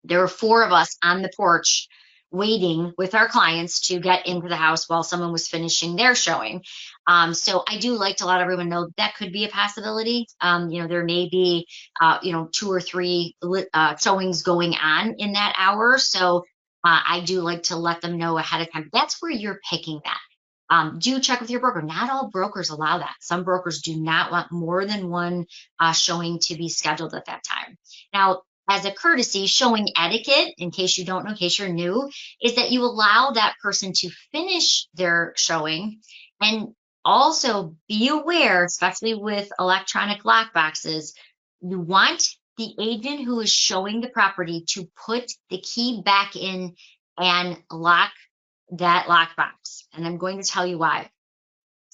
There were 4 of us on the porch waiting with our clients to get into the house while someone was finishing their showing. So I do like to let everyone know that could be a possibility. There may be, 2 or 3 showings going on in that hour. So I do like to let them know ahead of time. That's where you're picking that. Do check with your broker. Not all brokers allow that. Some brokers do not want more than one showing to be scheduled at that time. Now, as a courtesy, showing etiquette, in case you don't know, in case you're new, is that you allow that person to finish their showing, and also be aware, especially with electronic lock boxes, you want the agent who is showing the property to put the key back in and lock that lockbox. And I'm going to tell you why.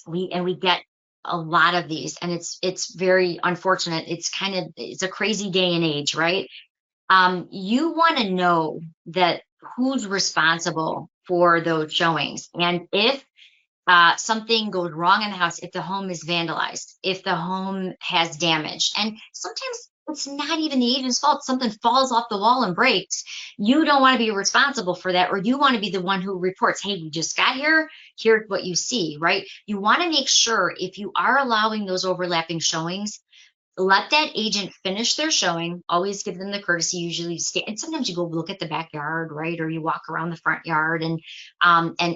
We get a lot of these, and it's very unfortunate. It's a crazy day and age, right? You want to know that who's responsible for those showings. And if something goes wrong in the house, if the home is vandalized, if the home has damage, and sometimes it's not even the agent's fault, something falls off the wall and breaks, you don't want to be responsible for that, or you want to be the one who reports, hey, we just got here, here's what you see, right? You want to make sure if you are allowing those overlapping showings, let that agent finish their showing. Always give them the courtesy. Usually stay, and sometimes you go look at the backyard, right? Or you walk around the front yard and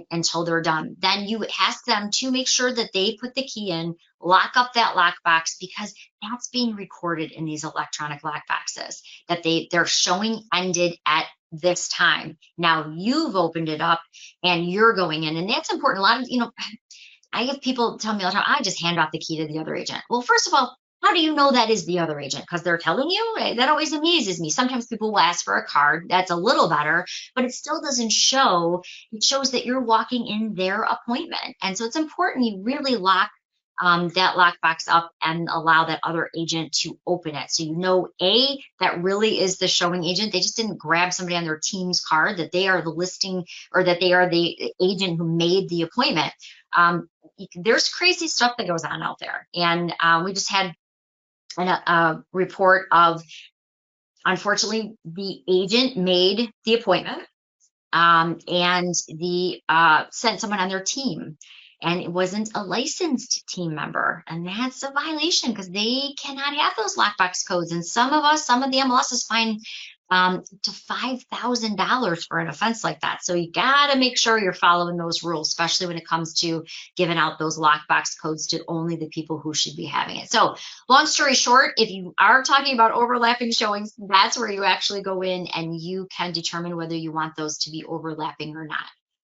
until they're done. Then you ask them to make sure that they put the key in, lock up that lockbox, because that's being recorded in these electronic lockboxes, that their showing ended at this time. Now you've opened it up and you're going in, and that's important. A lot of, I have people tell me all the time, I just hand off the key to the other agent. Well, first of all, how do you know that is the other agent? Because they're telling you? That always amazes me. Sometimes people will ask for a card. That's a little better, but it still doesn't show. It shows that you're walking in their appointment. And so it's important you really lock that lockbox up and allow that other agent to open it. So that really is the showing agent. They just didn't grab somebody on their team's card, that they are the listing, or that they are the agent who made the appointment. There's crazy stuff that goes on out there. And we just had a report of, unfortunately, the agent made the appointment and sent someone on their team. and it wasn't a licensed team member. And that's a violation because they cannot have those lockbox codes. And some of the MLSs fine to $5,000 for an offense like that. So you got to make sure you're following those rules, especially when it comes to giving out those lockbox codes to only the people who should be having it. So long story short, if you are talking about overlapping showings, that's where you actually go in and you can determine whether you want those to be overlapping or not.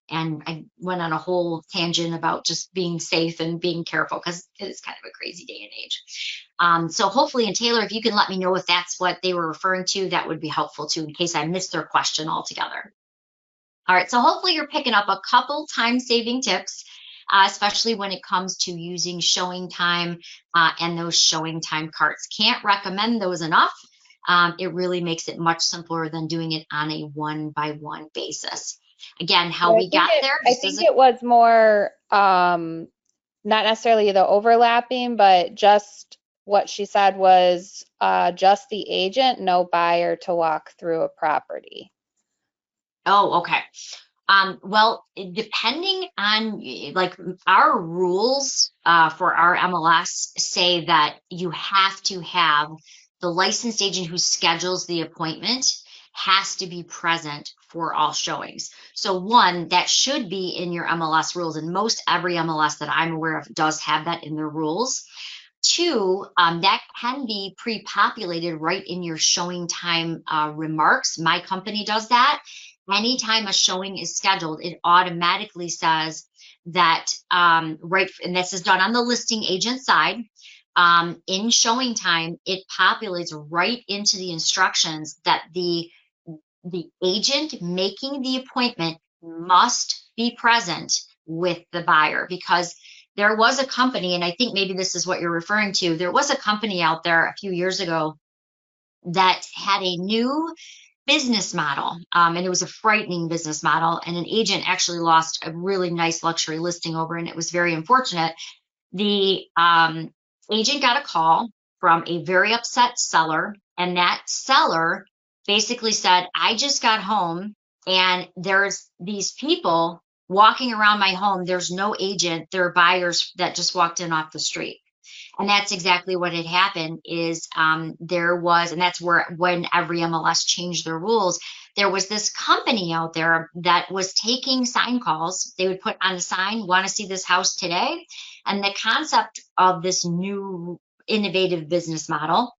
And I went on a whole tangent about just being safe and being careful because it is kind of a crazy day and age. So hopefully, and Taylor, if you can let me know if that's what they were referring to, that would be helpful too, in case I missed their question altogether. All right, so hopefully you're picking up a couple time-saving tips, especially when it comes to using ShowingTime and those ShowingTime carts. Can't recommend those enough. It really makes it much simpler than doing it on a one-by-one basis. Again, how Yeah, we got there. I think it was more not necessarily the overlapping, but just what she said was just the agent, no buyer to walk through a property. Oh, okay. Well, depending on like our rules for our MLS say that you have to have the licensed agent who schedules the appointment has to be present for all showings. So one, that should be in your MLS rules, and most every MLS that I'm aware of does have that in their rules. Two, that can be pre-populated right in your ShowingTime remarks. My company does that. Anytime a showing is scheduled, it automatically says that, right, and this is done on the listing agent side. In ShowingTime, it populates right into the instructions that the agent making the appointment must be present with the buyer, because there was a company, and I think maybe this is what you're referring to. There was a company out there a few years ago that had a new business model, and it was a frightening business model, and an agent actually lost a really nice luxury listing over, and it was very unfortunate. The agent got a call from a very upset seller, and that seller basically said, I just got home and there's these people walking around my home. There's no agent. They're buyers that just walked in off the street. And that's exactly what had happened is there was, and that's where when every MLS changed their rules, there was this company out there that was taking sign calls. They would put on a sign, want to see this house today. And the concept of this new innovative business model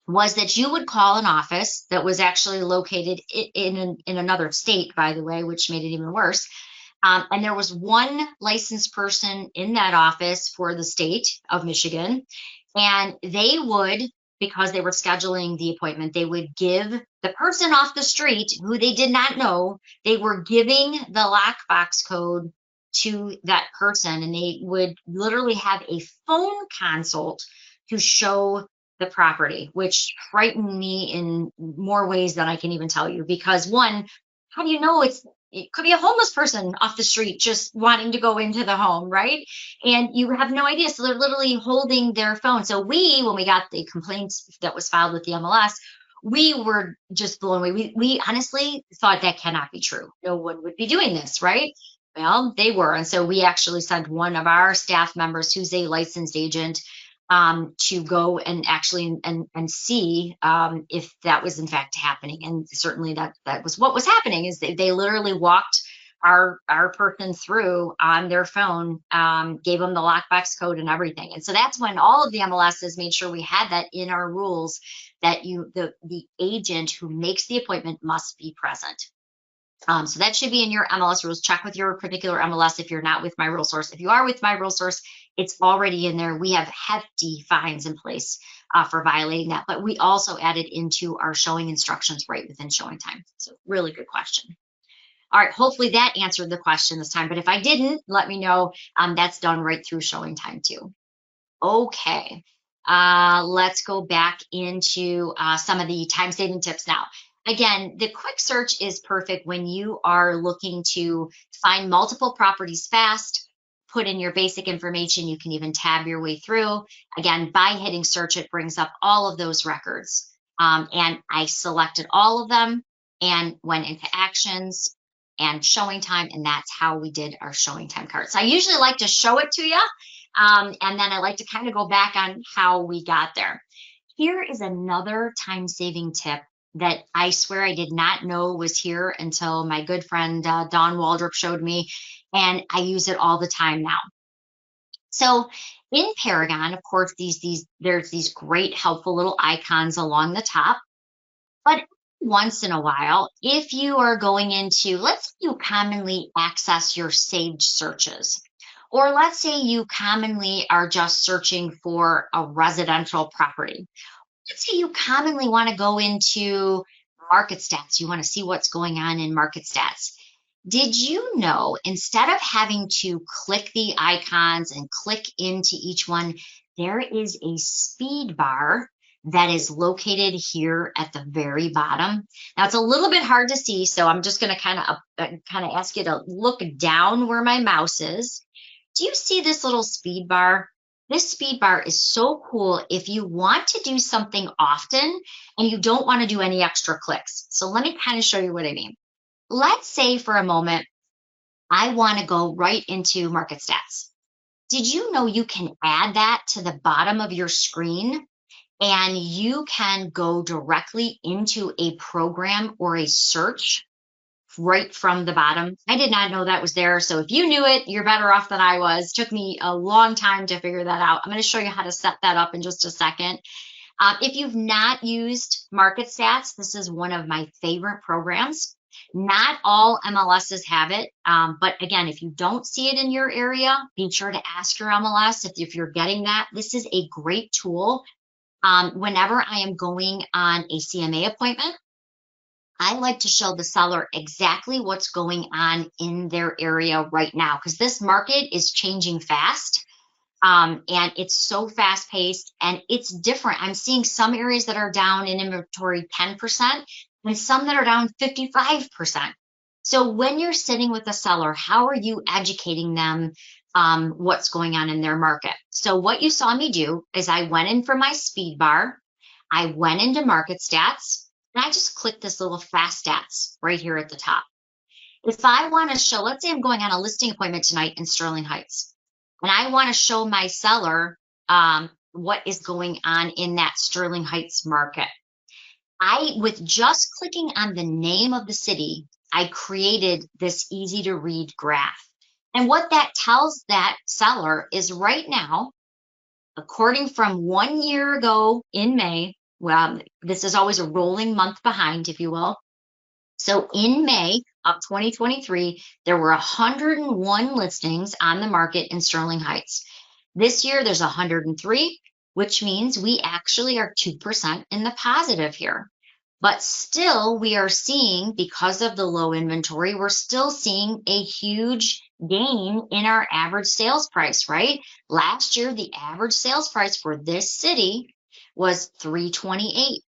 was that you would call an office that was actually located in another state, by the way, which made it even worse. And there was one licensed person in that office for the state of Michigan. And they would, because they were scheduling the appointment, they would give the person off the street who they did not know, they were giving the lockbox code to that person. And they would literally have a phone consult to show the property, which frightened me in more ways than I can even tell you. Because one, how do you know it could be a homeless person off the street just wanting to go into the home, right? And you have no idea. So they're literally holding their phone. So when we got the complaint that was filed with the MLS, we were just blown away. We honestly thought that cannot be true. No one would be doing this, right? Well, they were. And so we actually sent one of our staff members who's a licensed agent to go and actually and see if that was in fact happening. And certainly that was what was happening is they literally walked our person through on their phone, gave them the lockbox code and everything. And so that's when all of the MLSs made sure we had that in our rules that the agent who makes the appointment must be present. So that should be in your MLS rules. Check with your particular MLS if you're not with My Real Source. If you are with My Real Source, it's already in there. We have hefty fines in place for violating that, but we also added into our showing instructions right within ShowingTime. So really good question. All right, hopefully that answered the question this time, but if I didn't, let me know. That's done right through ShowingTime too. Okay, let's go back into some of the time-saving tips now. Again, the quick search is perfect when you are looking to find multiple properties fast, put in your basic information. You can even tab your way through. Again, by hitting search, it brings up all of those records. And I selected all of them and went into actions. and showing time, and that's how we did our showing time carts. I usually like to show it to you, and then I like to kind of go back on how we got there. Here is another time-saving tip that I swear I did not know was here until my good friend Dawn Waldrop showed me, and I use it all the time now. So in Paragon, of course, there's these great helpful little icons along the top. But once in a while, if you are going into, let's say you commonly access your saved searches, or let's say you commonly are just searching for a residential property. Let's say you commonly want to go into market stats. You want to see what's going on in market stats. Did you know instead of having to click the icons and click into each one, there is a speed bar that is located here at the very bottom? Now it's a little bit hard to see, so I'm just going to kind of ask you to look down where my mouse is. Do you see this little speed bar? This speed bar is so cool if you want to do something often and you don't want to do any extra clicks. So let me kind of show you what I mean. Let's say for a moment, I want to go right into market stats. Did you know you can add that to the bottom of your screen and you can go directly into a program or a search right from the bottom? I did not know that was there. So if you knew it, you're better off than I was. Took me a long time to figure that out. I'm going to show you how to set that up in just a second. If you've not used Market Stats, this is one of my favorite programs. Not all MLSs have it, but again, if you don't see it in your area, be sure to ask your MLS if you're getting that. This is a great tool. Whenever I am going on a CMA appointment, I like to show the seller exactly what's going on in their area right now, because this market is changing fast. And it's so fast paced and it's different. I'm seeing some areas that are down in inventory 10% and some that are down 55%. So when you're sitting with a seller, how are you educating them what's going on in their market? So what you saw me do is I went in for my speed bar, I went into market stats, and I just clicked this little fast stats right here at the top. If I want to show, let's say I'm going on a listing appointment tonight in Sterling Heights, and I want to show my seller what is going on in that Sterling Heights market. With just clicking on the name of the city, I created this easy to read graph. And what that tells that seller is right now, according from 1 year ago in May, well, this is always a rolling month behind, if you will. So in May of 2023, there were 101 listings on the market in Sterling Heights. This year, there's 103, which means we actually are 2% in the positive here. But still, we are seeing, because of the low inventory, we're still seeing a huge gain in our average sales price, right? Last year, the average sales price for this city was $328.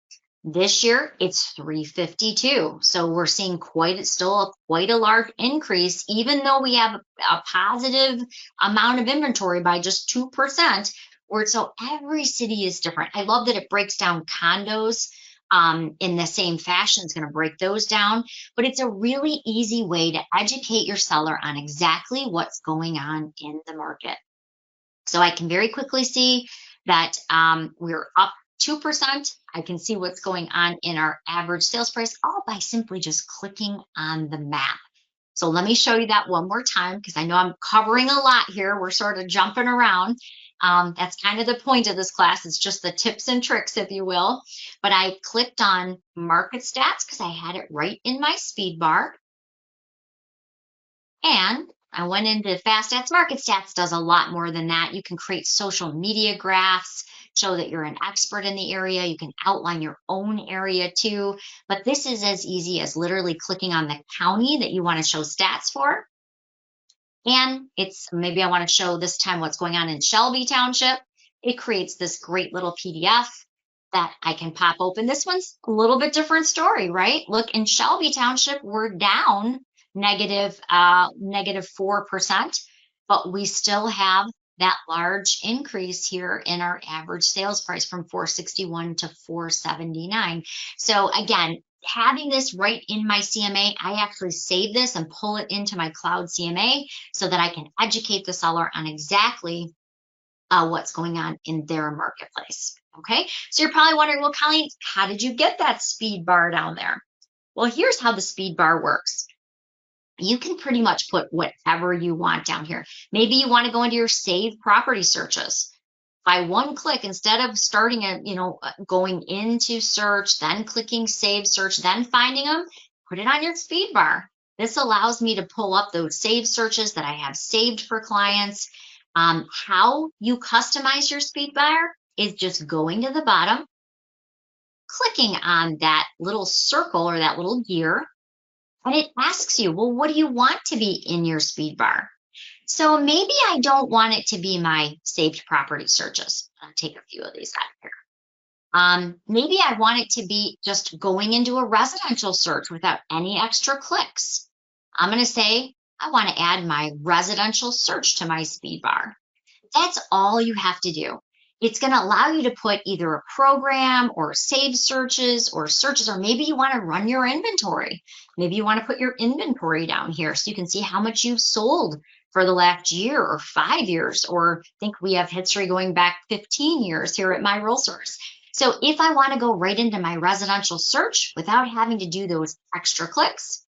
This year, it's $352. So we're seeing quite a large increase, even though we have a positive amount of inventory by just 2%. So every city is different. I love that it breaks down condos in the same fashion. It's going to break those down, but it's a really easy way to educate your seller on exactly what's going on in the market. So I can very quickly see that we're up 2%. I can see what's going on in our average sales price all by simply just clicking on the map. So let me show you that one more time, because I know I'm covering a lot here. We're sort of jumping around. That's kind of the point of this class. It's just the tips and tricks, if you will. But I clicked on market stats because I had it right in my speed bar. And I went into fast stats. Market stats does a lot more than that. You can create social media graphs, show that you're an expert in the area. You can outline your own area too. But this is as easy as literally clicking on the county that you want to show stats for. And it's maybe I want to show this time what's going on in Shelby Township. It creates this great little PDF that I can pop open. This one's a little bit different story, right? Look, in Shelby Township, we're down negative 4%, but we still have that large increase here in our average sales price from 461 to 479. So again, having this right in my CMA, I actually save this and pull it into my cloud CMA so that I can educate the seller on exactly what's going on in their marketplace. Okay, so you're probably wondering, well, Colleen, how did you get that speed bar down there? Well, here's how the speed bar works. You can pretty much put whatever you want down here. Maybe you want to go into your saved property searches. By one click, instead of starting going into search, then clicking save search, then finding them, put it on your speed bar. This allows me to pull up those saved searches that I have saved for clients. How you customize your speed bar is just going to the bottom, clicking on that little circle or that little gear, and it asks you, well, what do you want to be in your speed bar? So maybe I don't want it to be my saved property searches. I'll take a few of these out here. Maybe I want it to be just going into a residential search without any extra clicks. I'm going to say I want to add my residential search to my speed bar. That's all you have to do. It's going to allow you to put either a program or save searches, or maybe you want to run your inventory. Maybe you want to put your inventory down here so you can see how much you've sold for the last year or 5 years, or I think we have history going back 15 years here at My Real Source. So if I want to go right into my residential search without having to do those extra clicks,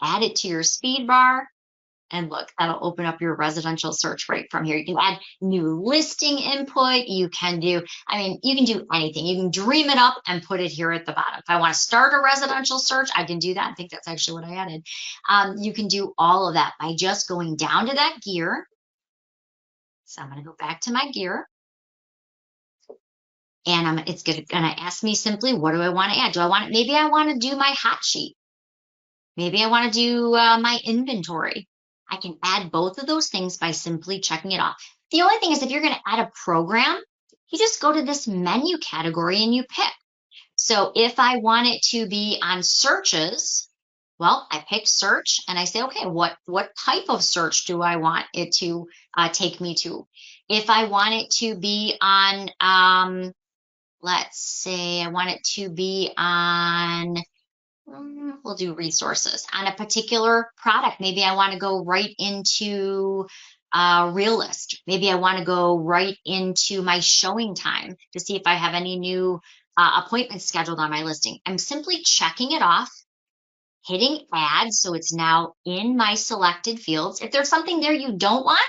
add it to your speed bar. And look, that'll open up your residential search right from here. You can add new listing input. You can do anything. You can dream it up and put it here at the bottom. If I want to start a residential search, I can do that. I think that's actually what I added. You can do all of that by just going down to that gear. So I'm going to go back to my gear. And it's going to ask me simply, what do I want to add? Maybe I want to do my hot sheet. Maybe I want to do my inventory. I can add both of those things by simply checking it off. The only thing is, if you're going to add a program, you just go to this menu category and you pick. So if I want it to be on searches, well, I pick search and I say, okay, what type of search do I want it to take me to? If I want it to be on, let's say I want it to be on, we'll do resources on a particular product. Maybe I want to go right into Realist. Maybe I want to go right into my showing time to see if I have any new appointments scheduled on my listing. I'm simply checking it off, hitting add, so it's now in my selected fields. If there's something there you don't want,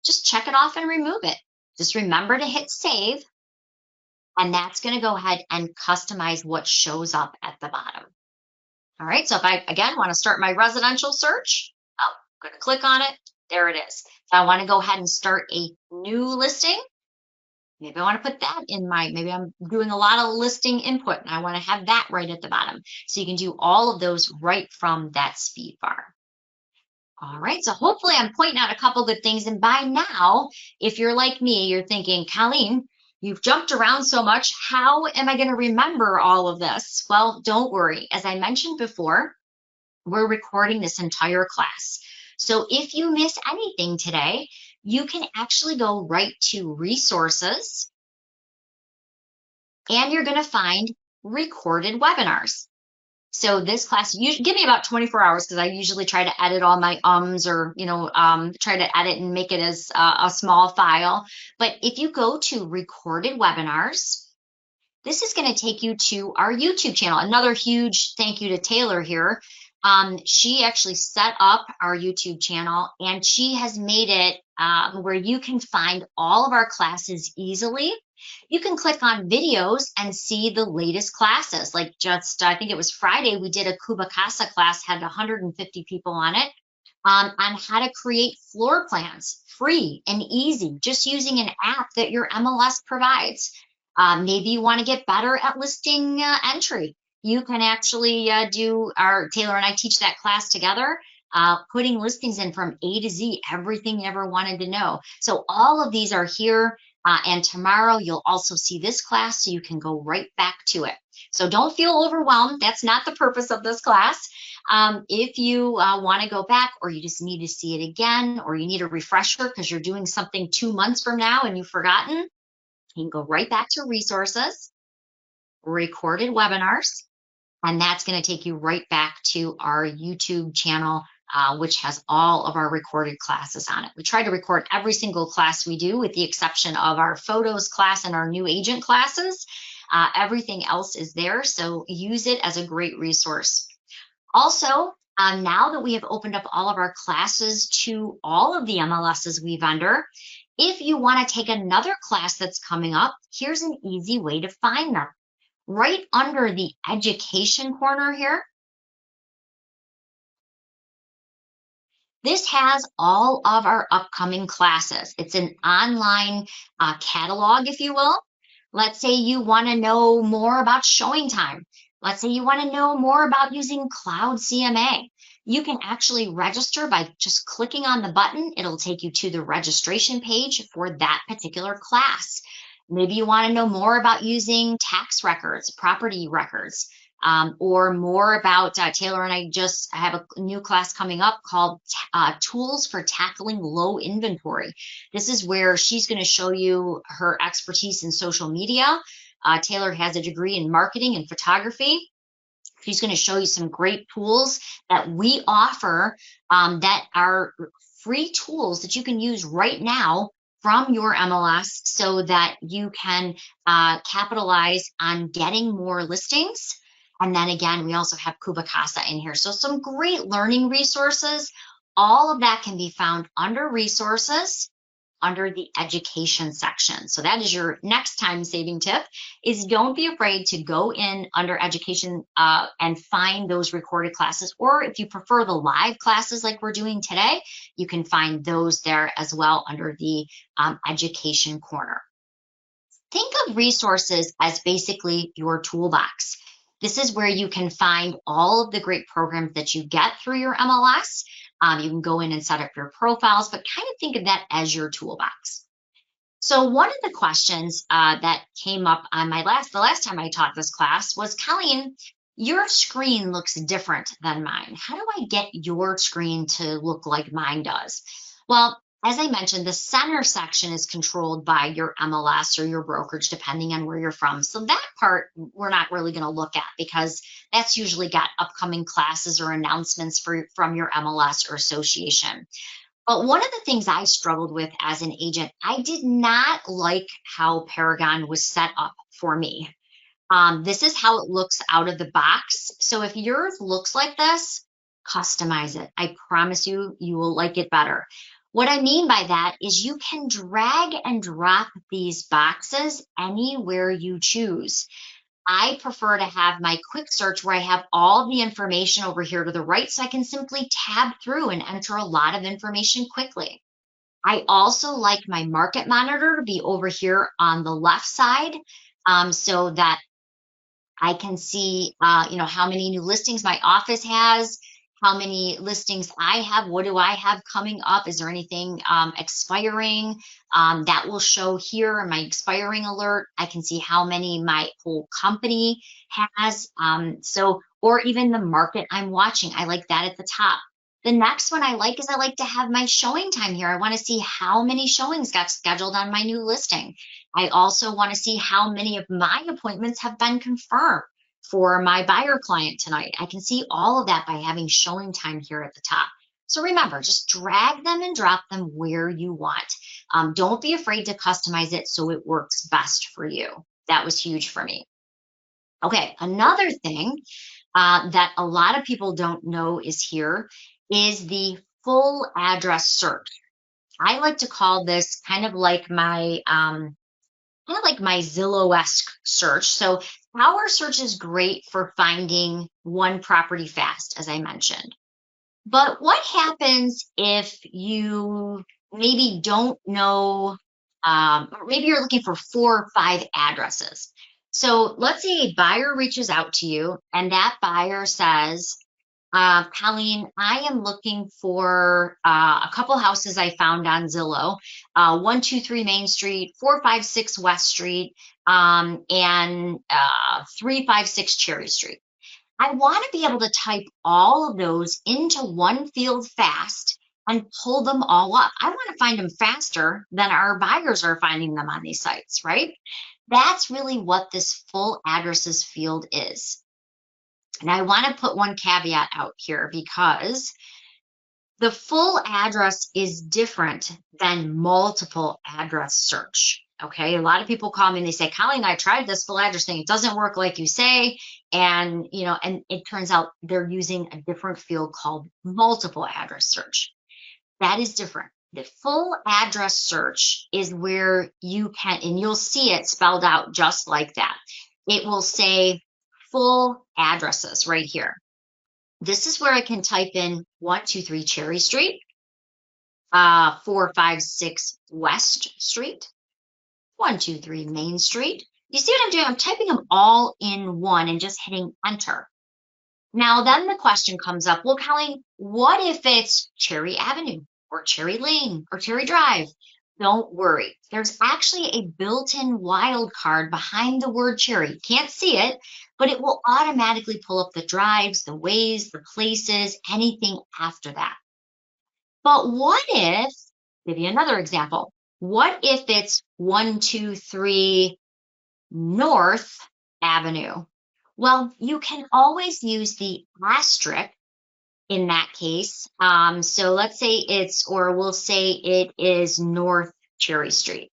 just check it off and remove it. Just remember to hit save, and that's going to go ahead and customize what shows up at the bottom. All right, so if I, again, want to start my residential search, I'm going to click on it. There it is. If I want to go ahead and start a new listing, maybe I want to put that in maybe I'm doing a lot of listing input and I want to have that right at the bottom. So you can do all of those right from that speed bar. All right, so hopefully I'm pointing out a couple good things. And by now, if you're like me, you're thinking, Colleen, you've jumped around so much. How am I going to remember all of this? Well, don't worry. As I mentioned before, we're recording this entire class. So if you miss anything today, you can actually go right to resources and you're going to find recorded webinars. So this class, give me about 24 hours because I usually try to edit all my or, try to edit and make it as a small file. But if you go to recorded webinars, this is going to take you to our YouTube channel. Another huge thank you to Taylor here. She actually set up our YouTube channel and she has made it where you can find all of our classes easily. You can click on videos and see the latest classes. Like I think it was Friday, we did a Kubacasa class, had 150 people on it, on how to create floor plans, free and easy, just using an app that your MLS provides. Maybe you want to get better at listing entry. You can actually Taylor and I teach that class together, putting listings in from A to Z, everything you ever wanted to know. So all of these are here. And tomorrow you'll also see this class, so you can go right back to it. So don't feel overwhelmed. That's not the purpose of this class. If you want to go back, or you just need to see it again, or you need a refresher because you're doing something 2 months from now and you've forgotten, you can go right back to resources, recorded webinars, And that's going to take you right back to our YouTube channel, which has all of our recorded classes on it. We try to record every single class we do, with the exception of our photos class and our new agent classes. Everything else is there, so use it as a great resource. Also, now that we have opened up all of our classes to all of the MLSs we vendor, if you want to take another class that's coming up, here's an easy way to find them. Right under the education corner here, this has all of our upcoming classes. It's an online catalog, if you will. Let's say you want to know more about ShowingTime. Let's say you want to know more about using Cloud CMA. You can actually register by just clicking on the button. It'll take you to the registration page for that particular class. Maybe you want to know more about using tax records, property records, or more about Taylor and I have a new class coming up called Tools for Tackling Low Inventory. This is where she's going to show you her expertise in social media. Taylor has a degree in marketing and photography. She's going to show you some great tools that we offer, that are free tools that you can use right now from your MLS, so that you can capitalize on getting more listings. And then again, we also have Kubacasa in here. So some great learning resources. All of that can be found under resources, under the education section. So that is your next time saving tip, is don't be afraid to go in under education and find those recorded classes. Or if you prefer the live classes like we're doing today, you can find those there as well under the education corner. Think of resources as basically your toolbox. This is where you can find all of the great programs that you get through your MLS. You can go in and set up your profiles, but kind of think of that as your toolbox. So one of the questions that came up on the last time I taught this class was, Colleen, your screen looks different than mine. How do I get your screen to look like mine does? Well, as I mentioned, the center section is controlled by your MLS or your brokerage, depending on where you're from. So that part we're not really going to look at, because that's usually got upcoming classes or announcements from your MLS or association. But one of the things I struggled with as an agent, I did not like how Paragon was set up for me. This is how it looks out of the box. So if yours looks like this, customize it. I promise you, you will like it better. What I mean by that is you can drag and drop these boxes anywhere you choose. I prefer to have my quick search where I have all the information over here to the right, so I can simply tab through and enter a lot of information quickly. I also like my market monitor to be over here on the left side, so that I can see, how many new listings my office has, how many listings I have, what do I have coming up, is there anything expiring, that will show here in my expiring alert. I can see how many my whole company has, or even the market I'm watching. I like that at the top. The next one I like is I like to have my showing time here. I want to see how many showings got scheduled on my new listing. I also want to see how many of my appointments have been confirmed for my buyer client tonight. I can see all of that by having showing time here at the top. So remember, just drag them and drop them where you want. Don't be afraid to customize it so it works best for you. That was huge for me. Okay, another thing that a lot of people don't know is the full address search. I like to call this kind of like my Zillow-esque search. So our search is great for finding one property fast, as I mentioned. But what happens if you maybe don't know, or maybe you're looking for 4 or 5 addresses? So let's say a buyer reaches out to you and that buyer says, Colleen, I am looking for a couple houses I found on Zillow, 123 Main Street, 456 West Street, and 356 Cherry Street. I want to be able to type all of those into one field fast and pull them all up. I want to find them faster than our buyers are finding them on these sites, right? That's really what this full addresses field is. And I want to put one caveat out here because the full address is different than multiple address search. Okay. A lot of people call me and they say, Colleen, I tried this full address thing. It doesn't work like you say. And, and it turns out they're using a different field called multiple address search. That is different. The full address search is where you can, and you'll see it spelled out just like that. It will say full addresses right here. This is where I can type in 123 Cherry Street, 456 West Street, 123 Main Street. You see what I'm doing? I'm typing them all in one and just hitting enter. Now, then the question comes up, well, Colleen, what if it's Cherry Avenue or Cherry Lane or Cherry Drive? Don't worry. There's actually a built-in wildcard behind the word Cherry. Can't see it, but it will automatically pull up the drives, the ways, the places, anything after that. But what if, give you another example, what if it's 123 North Avenue? Well, you can always use the asterisk in that case. So let's say we'll say it is North Cherry Street.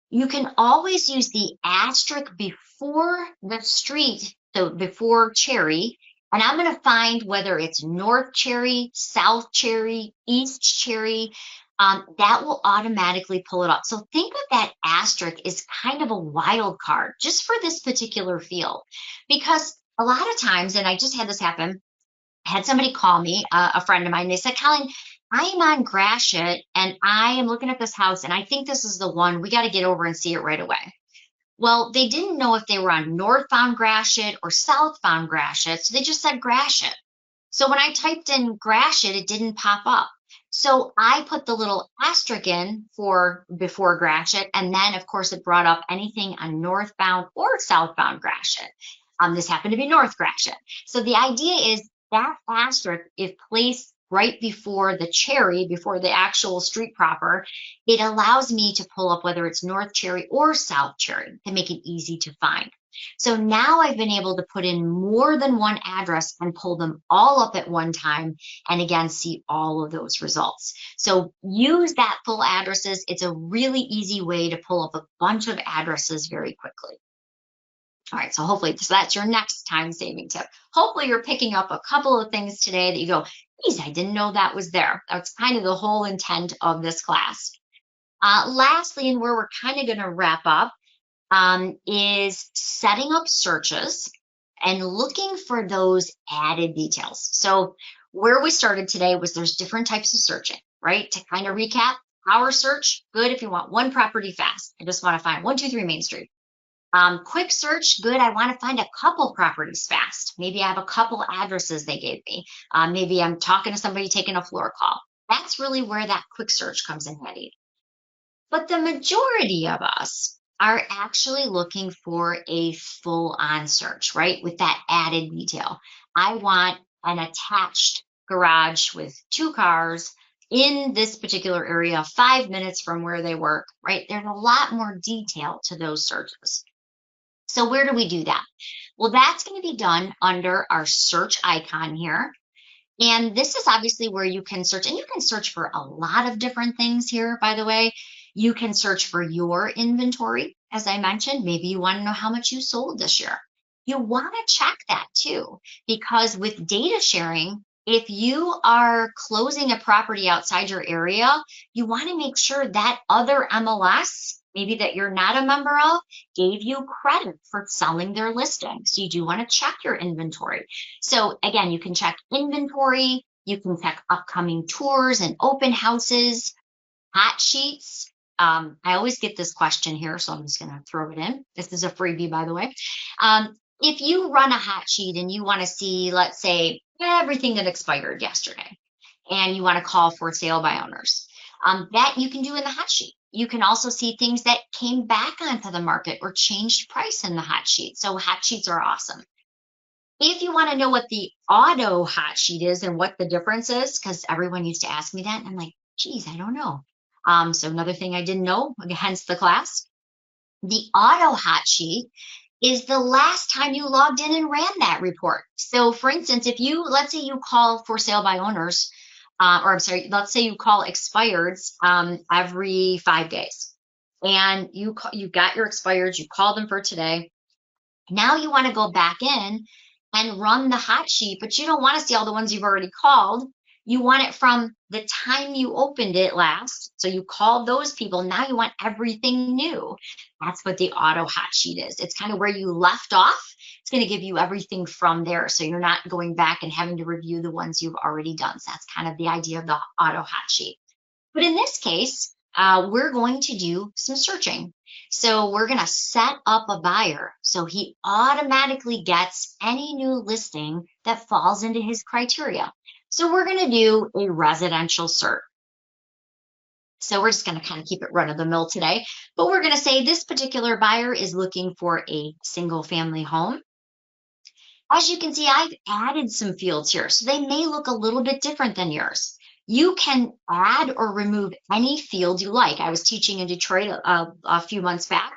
You can always use the asterisk before the street, so before Cherry, and I'm going to find whether it's North Cherry, South Cherry, East Cherry. That will automatically pull it up. So think of that asterisk as kind of a wild card just for this particular field, because a lot of times, and I just had this happen, I had somebody call me, a friend of mine, they said, Colleen, I am on Gratiot and I am looking at this house and I think this is the one. We got to get over and see it right away. Well, they didn't know if they were on northbound Gratiot or southbound Gratiot, so they just said Gratiot. So when I typed in Gratiot, it didn't pop up. So I put the little asterisk in for before Gratiot, and then of course it brought up anything on northbound or southbound Gratiot. This happened to be North Gratiot. So the idea is that asterisk, if placed right before the Cherry, before the actual street proper, it allows me to pull up whether it's North Cherry or South Cherry to make it easy to find. So now I've been able to put in more than one address and pull them all up at one time, and again, see all of those results. So use that full addresses. It's a really easy way to pull up a bunch of addresses very quickly. All right, so hopefully, so that's your next time saving tip. Hopefully you're picking up a couple of things today that you go, geez, I didn't know that was there. That's kind of the whole intent of this class. Lastly, and where we're kind of going to wrap up, is setting up searches and looking for those added details. So where we started today was there's different types of searching, right? To kind of recap, power search, good if you want one property fast. I just want to find 123 Main Street. Quick search, good. I want to find a couple properties fast. Maybe I have a couple addresses they gave me. Maybe I'm talking to somebody taking a floor call. That's really where that quick search comes in handy. But the majority of us are actually looking for a full-on search, right? With that added detail. I want an attached garage with 2 cars in this particular area, 5 minutes from where they work, right? There's a lot more detail to those searches. So where do we do that? Well, that's going to be done under our search icon here. And this is obviously where you can search, and you can search for a lot of different things here, by the way. You can search for your inventory, as I mentioned. Maybe you want to know how much you sold this year. You want to check that too, because with data sharing, if you are closing a property outside your area, you want to make sure that other MLS, maybe that you're not a member of, gave you credit for selling their listing. So you do want to check your inventory. So again, you can check inventory, you can check upcoming tours and open houses, hot sheets. I always get this question here, so I'm just going to throw it in. This is a freebie, by the way. If you run a hot sheet and you want to see, let's say, everything that expired yesterday, and you want to call for sale by owners, that you can do in the hot sheet. You can also see things that came back onto the market or changed price in the hot sheet. So hot sheets are awesome. If you want to know what the auto hot sheet is and what the difference is, because everyone used to ask me that, and I'm like, geez, I don't know. So another thing I didn't know, hence the class. The auto hot sheet is the last time you logged in and ran that report. So for instance, if you, let's say you call for sale by owners, or I'm sorry, let's say you call expireds every 5 days, and you got your expireds, you called them for today. Now you want to go back in and run the hot sheet, but you don't want to see all the ones you've already called. You want it from the time you opened it last. So you called those people. Now you want everything new. That's what the auto hot sheet is. It's kind of where you left off. It's going to give you everything from there. So you're not going back and having to review the ones you've already done. So that's kind of the idea of the auto hot sheet. But in this case, we're going to do some searching. So we're going to set up a buyer so he automatically gets any new listing that falls into his criteria. So we're going to do a residential search. So we're just going to kind of keep it run of the mill today. But we're going to say this particular buyer is looking for a single family home. As you can see, I've added some fields here, so they may look a little bit different than yours. You can add or remove any field you like. I was teaching in Detroit a few months back,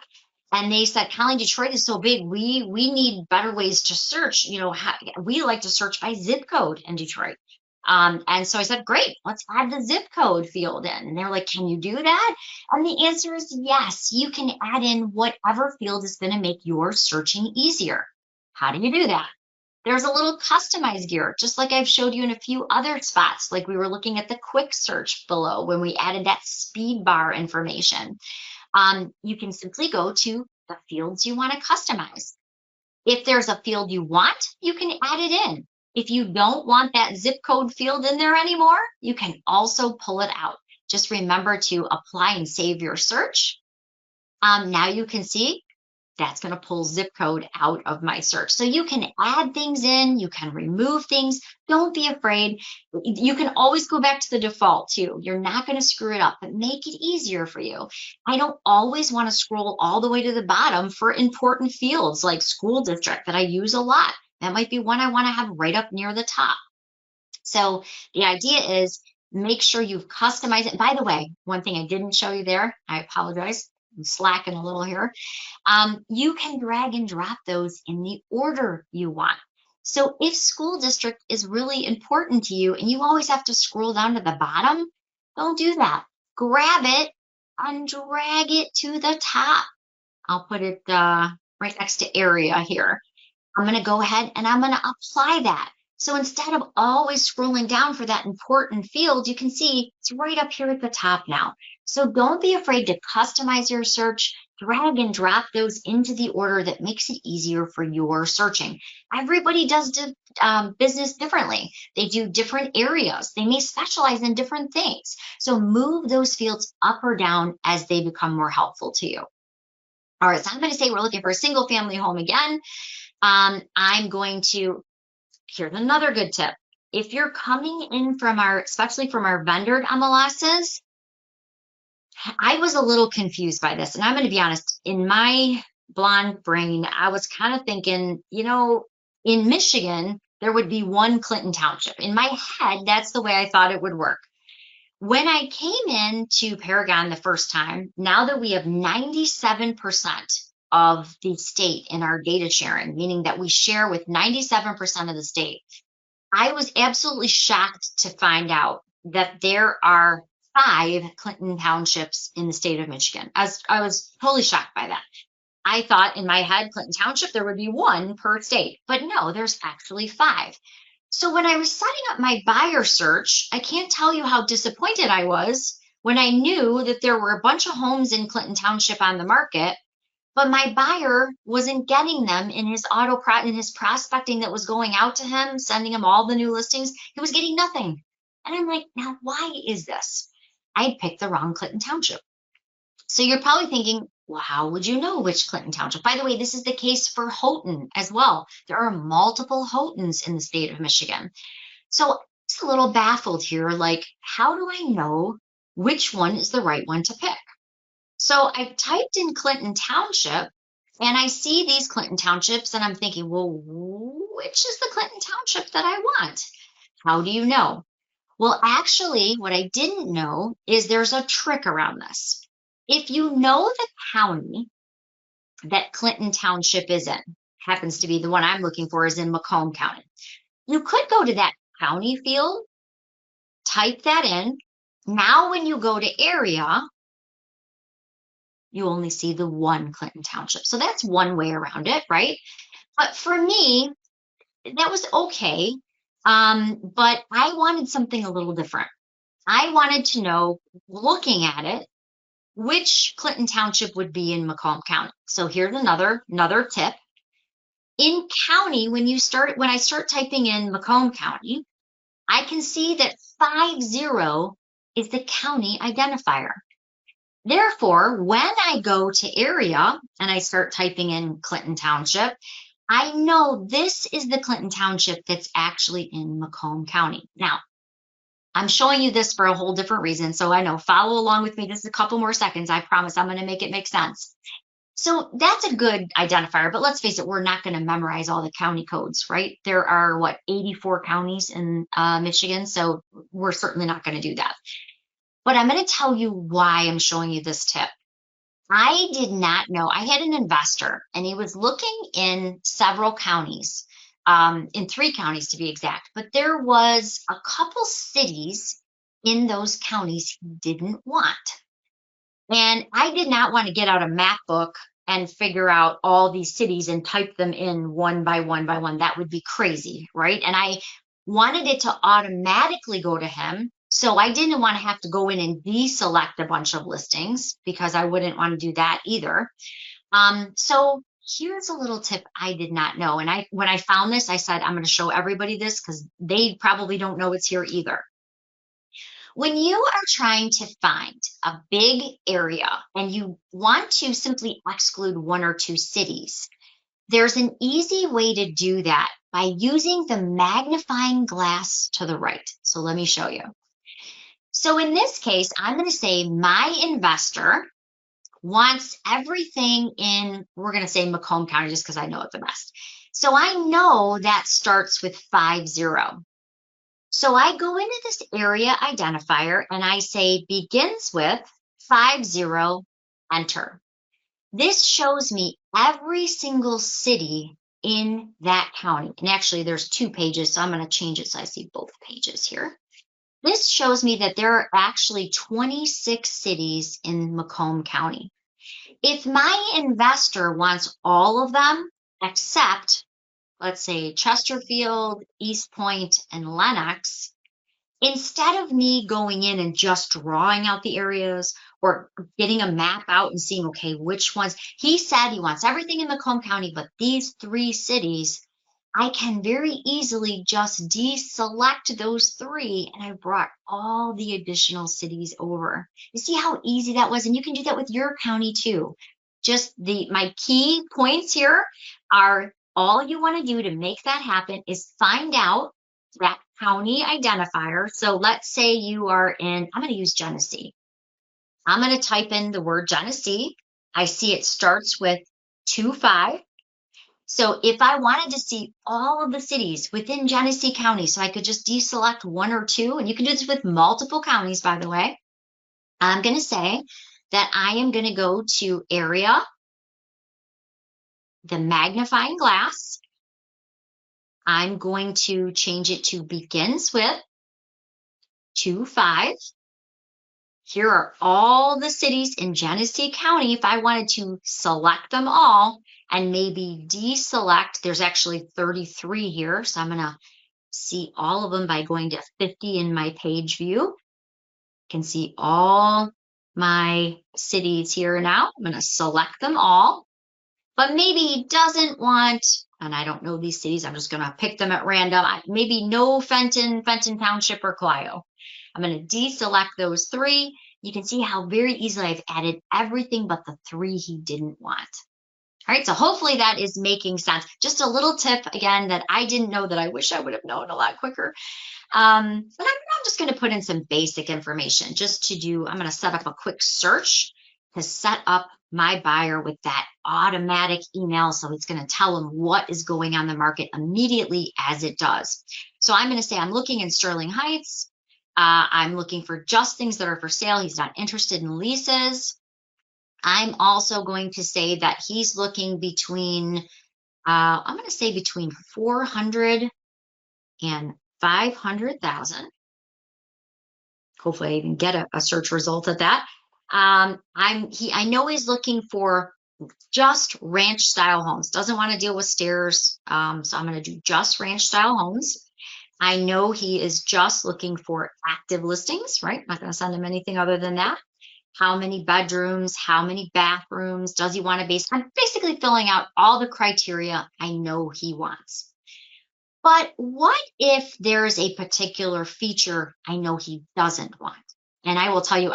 and they said, Colleen, Detroit is so big, we need better ways to search. We like to search by zip code in Detroit. And so I said, great, let's add the zip code field in. And they're like, can you do that? And the answer is yes, you can add in whatever field is going to make your searching easier. How do you do that? There's a little customized gear, just like I've showed you in a few other spots, like we were looking at the quick search below when we added that speed bar information. You can simply go to the fields you want to customize. If there's a field you want, you can add it in. If you don't want that zip code field in there anymore, you can also pull it out. Just remember to apply and save your search. Now you can see that's going to pull zip code out of my search. So you can add things in, you can remove things. Don't be afraid. You can always go back to the default too. You're not going to screw it up, but make it easier for you. I don't always want to scroll all the way to the bottom for important fields like school district that I use a lot. That might be one I want to have right up near the top. So the idea is make sure you've customized it. By the way, one thing I didn't show you there, I apologize. I'm slacking a little here. You can drag and drop those in the order you want. So if school district is really important to you and you always have to scroll down to the bottom, don't do that. Grab it and drag it to the top. I'll put it right next to area here. I'm going to go ahead and I'm going to apply that. So instead of always scrolling down for that important field, you can see it's right up here at the top now. So don't be afraid to customize your search, drag and drop those into the order that makes it easier for your searching. Everybody does business differently. They do different areas. They may specialize in different things. So move those fields up or down as they become more helpful to you. All right, so I'm going to say we're looking for a single family home again. I'm going to, here's another good tip. If you're coming in from especially from our vendored MLSs, I was a little confused by this. And I'm going to be honest, in my blonde brain, I was kind of thinking, in Michigan, there would be one Clinton Township. In my head, that's the way I thought it would work. When I came into Paragon the first time, now that we have 97% of the state in our data sharing, meaning that we share with 97% of the state, I was absolutely shocked to find out that there are 5 Clinton Townships in the state of Michigan. I was totally shocked by that. I thought in my head, Clinton Township, there would be 1 per state, but no, there's actually 5. So when I was setting up my buyer search, I can't tell you how disappointed I was when I knew that there were a bunch of homes in Clinton Township on the market, but my buyer wasn't getting them in his in his prospecting that was going out to him, sending him all the new listings. He was getting nothing. And I'm like, now why is this? I picked the wrong Clinton Township. So you're probably thinking, well, how would you know which Clinton Township? By the way, this is the case for Houghton as well. There are multiple Houghtons in the state of Michigan. So I'm just a little baffled here, like, how do I know which one is the right one to pick? So I typed in Clinton Township and I see these Clinton Townships and I'm thinking, well, which is the Clinton Township that I want? How do you know? Well, actually, what I didn't know is there's a trick around this. If you know the county that Clinton Township is in. Happens to be the one I'm looking for is in Macomb County. You could go to that county field, type that in. Now, when you go to area, you only see the one Clinton Township. So that's one way around it, right? But for me, that was okay. But I wanted something a little different. I wanted to know, looking at it, which Clinton Township would be in Macomb County. So here's another tip. In county, when I start typing in Macomb County, I can see that 50 is the county identifier. Therefore, when I go to area and I start typing in Clinton Township, I know this is the Clinton Township that's actually in Macomb County. Now, I'm showing you this for a whole different reason. So I know, follow along with me. This is a couple more seconds. I promise I'm going to make it make sense. So that's a good identifier, but let's face it, we're not going to memorize all the county codes, right? There are, 84 counties in Michigan, so we're certainly not going to do that. But I'm going to tell you why I'm showing you this tip. I did not know. I had an investor, and he was looking in several counties, in 3 counties to be exact, but there was a couple cities in those counties he didn't want. And I did not want to get out a map book and figure out all these cities and type them in one by one by one. That would be crazy, right? And I wanted it to automatically go to him. So I didn't want to have to go in and deselect a bunch of listings because I wouldn't want to do that either. So here's a little tip I did not know. And when I found this, I said, I'm going to show everybody this because they probably don't know it's here either. When you are trying to find a big area and you want to simply exclude 1 or 2 cities, there's an easy way to do that by using the magnifying glass to the right. So let me show you. So in this case, I'm going to say my investor wants everything in, we're going to say Macomb County just because I know it the best. So I know that starts with 50. So I go into this area identifier and I say begins with 50, enter. This shows me every single city in that county. And actually there's 2 pages, so I'm going to change it so I see both pages here. This shows me that there are actually 26 cities in Macomb County. If my investor wants all of them except, let's say, Chesterfield, East Point, and Lenox, instead of me going in and just drawing out the areas or getting a map out and seeing, okay, which ones, he said he wants everything in Macomb County, but these 3 cities, I can very easily just deselect those 3, and I brought all the additional cities over. You see how easy that was? And you can do that with your county too. Just my key points here are, all you want to do to make that happen is find out that county identifier. So let's say you are in, I'm going to use Genesee. I'm going to type in the word Genesee. I see it starts with 25. So if I wanted to see all of the cities within Genesee County, so I could just deselect 1 or 2, and you can do this with multiple counties, by the way, I'm going to say that I am going to go to area, the magnifying glass. I'm going to change it to begins with 25. Here are all the cities in Genesee County. If I wanted to select them all and maybe deselect, there's actually 33 here. So I'm going to see all of them by going to 50 in my page view. I can see all my cities here now. I'm going to select them all. But maybe he doesn't want, and I don't know these cities, I'm just going to pick them at random. Maybe no Fenton Township, or Clio. I'm going to deselect those 3. You can see how very easily I've added everything but the 3 he didn't want. All right, so hopefully that is making sense. Just a little tip, again, that I didn't know that I wish I would have known a lot quicker. But I'm just going to put in some basic information just to do, I'm going to set up a quick search to set up my buyer with that automatic email. So it's going to tell him what is going on the market immediately as it does. So I'm going to say I'm looking in Sterling Heights. I'm looking for just things that are for sale. He's not interested in leases. I'm also going to say that he's looking between, I'm going to say between 400 and 500,000. Hopefully I even get a search result of that. I know he's looking for just ranch style homes, doesn't want to deal with stairs. So I'm going to do just ranch style homes. I know he is just looking for active listings, right? Not going to send him anything other than that. How many bedrooms, how many bathrooms, does he want a base? I'm basically filling out all the criteria I know he wants. But what if there's a particular feature I know he doesn't want? And I will tell you,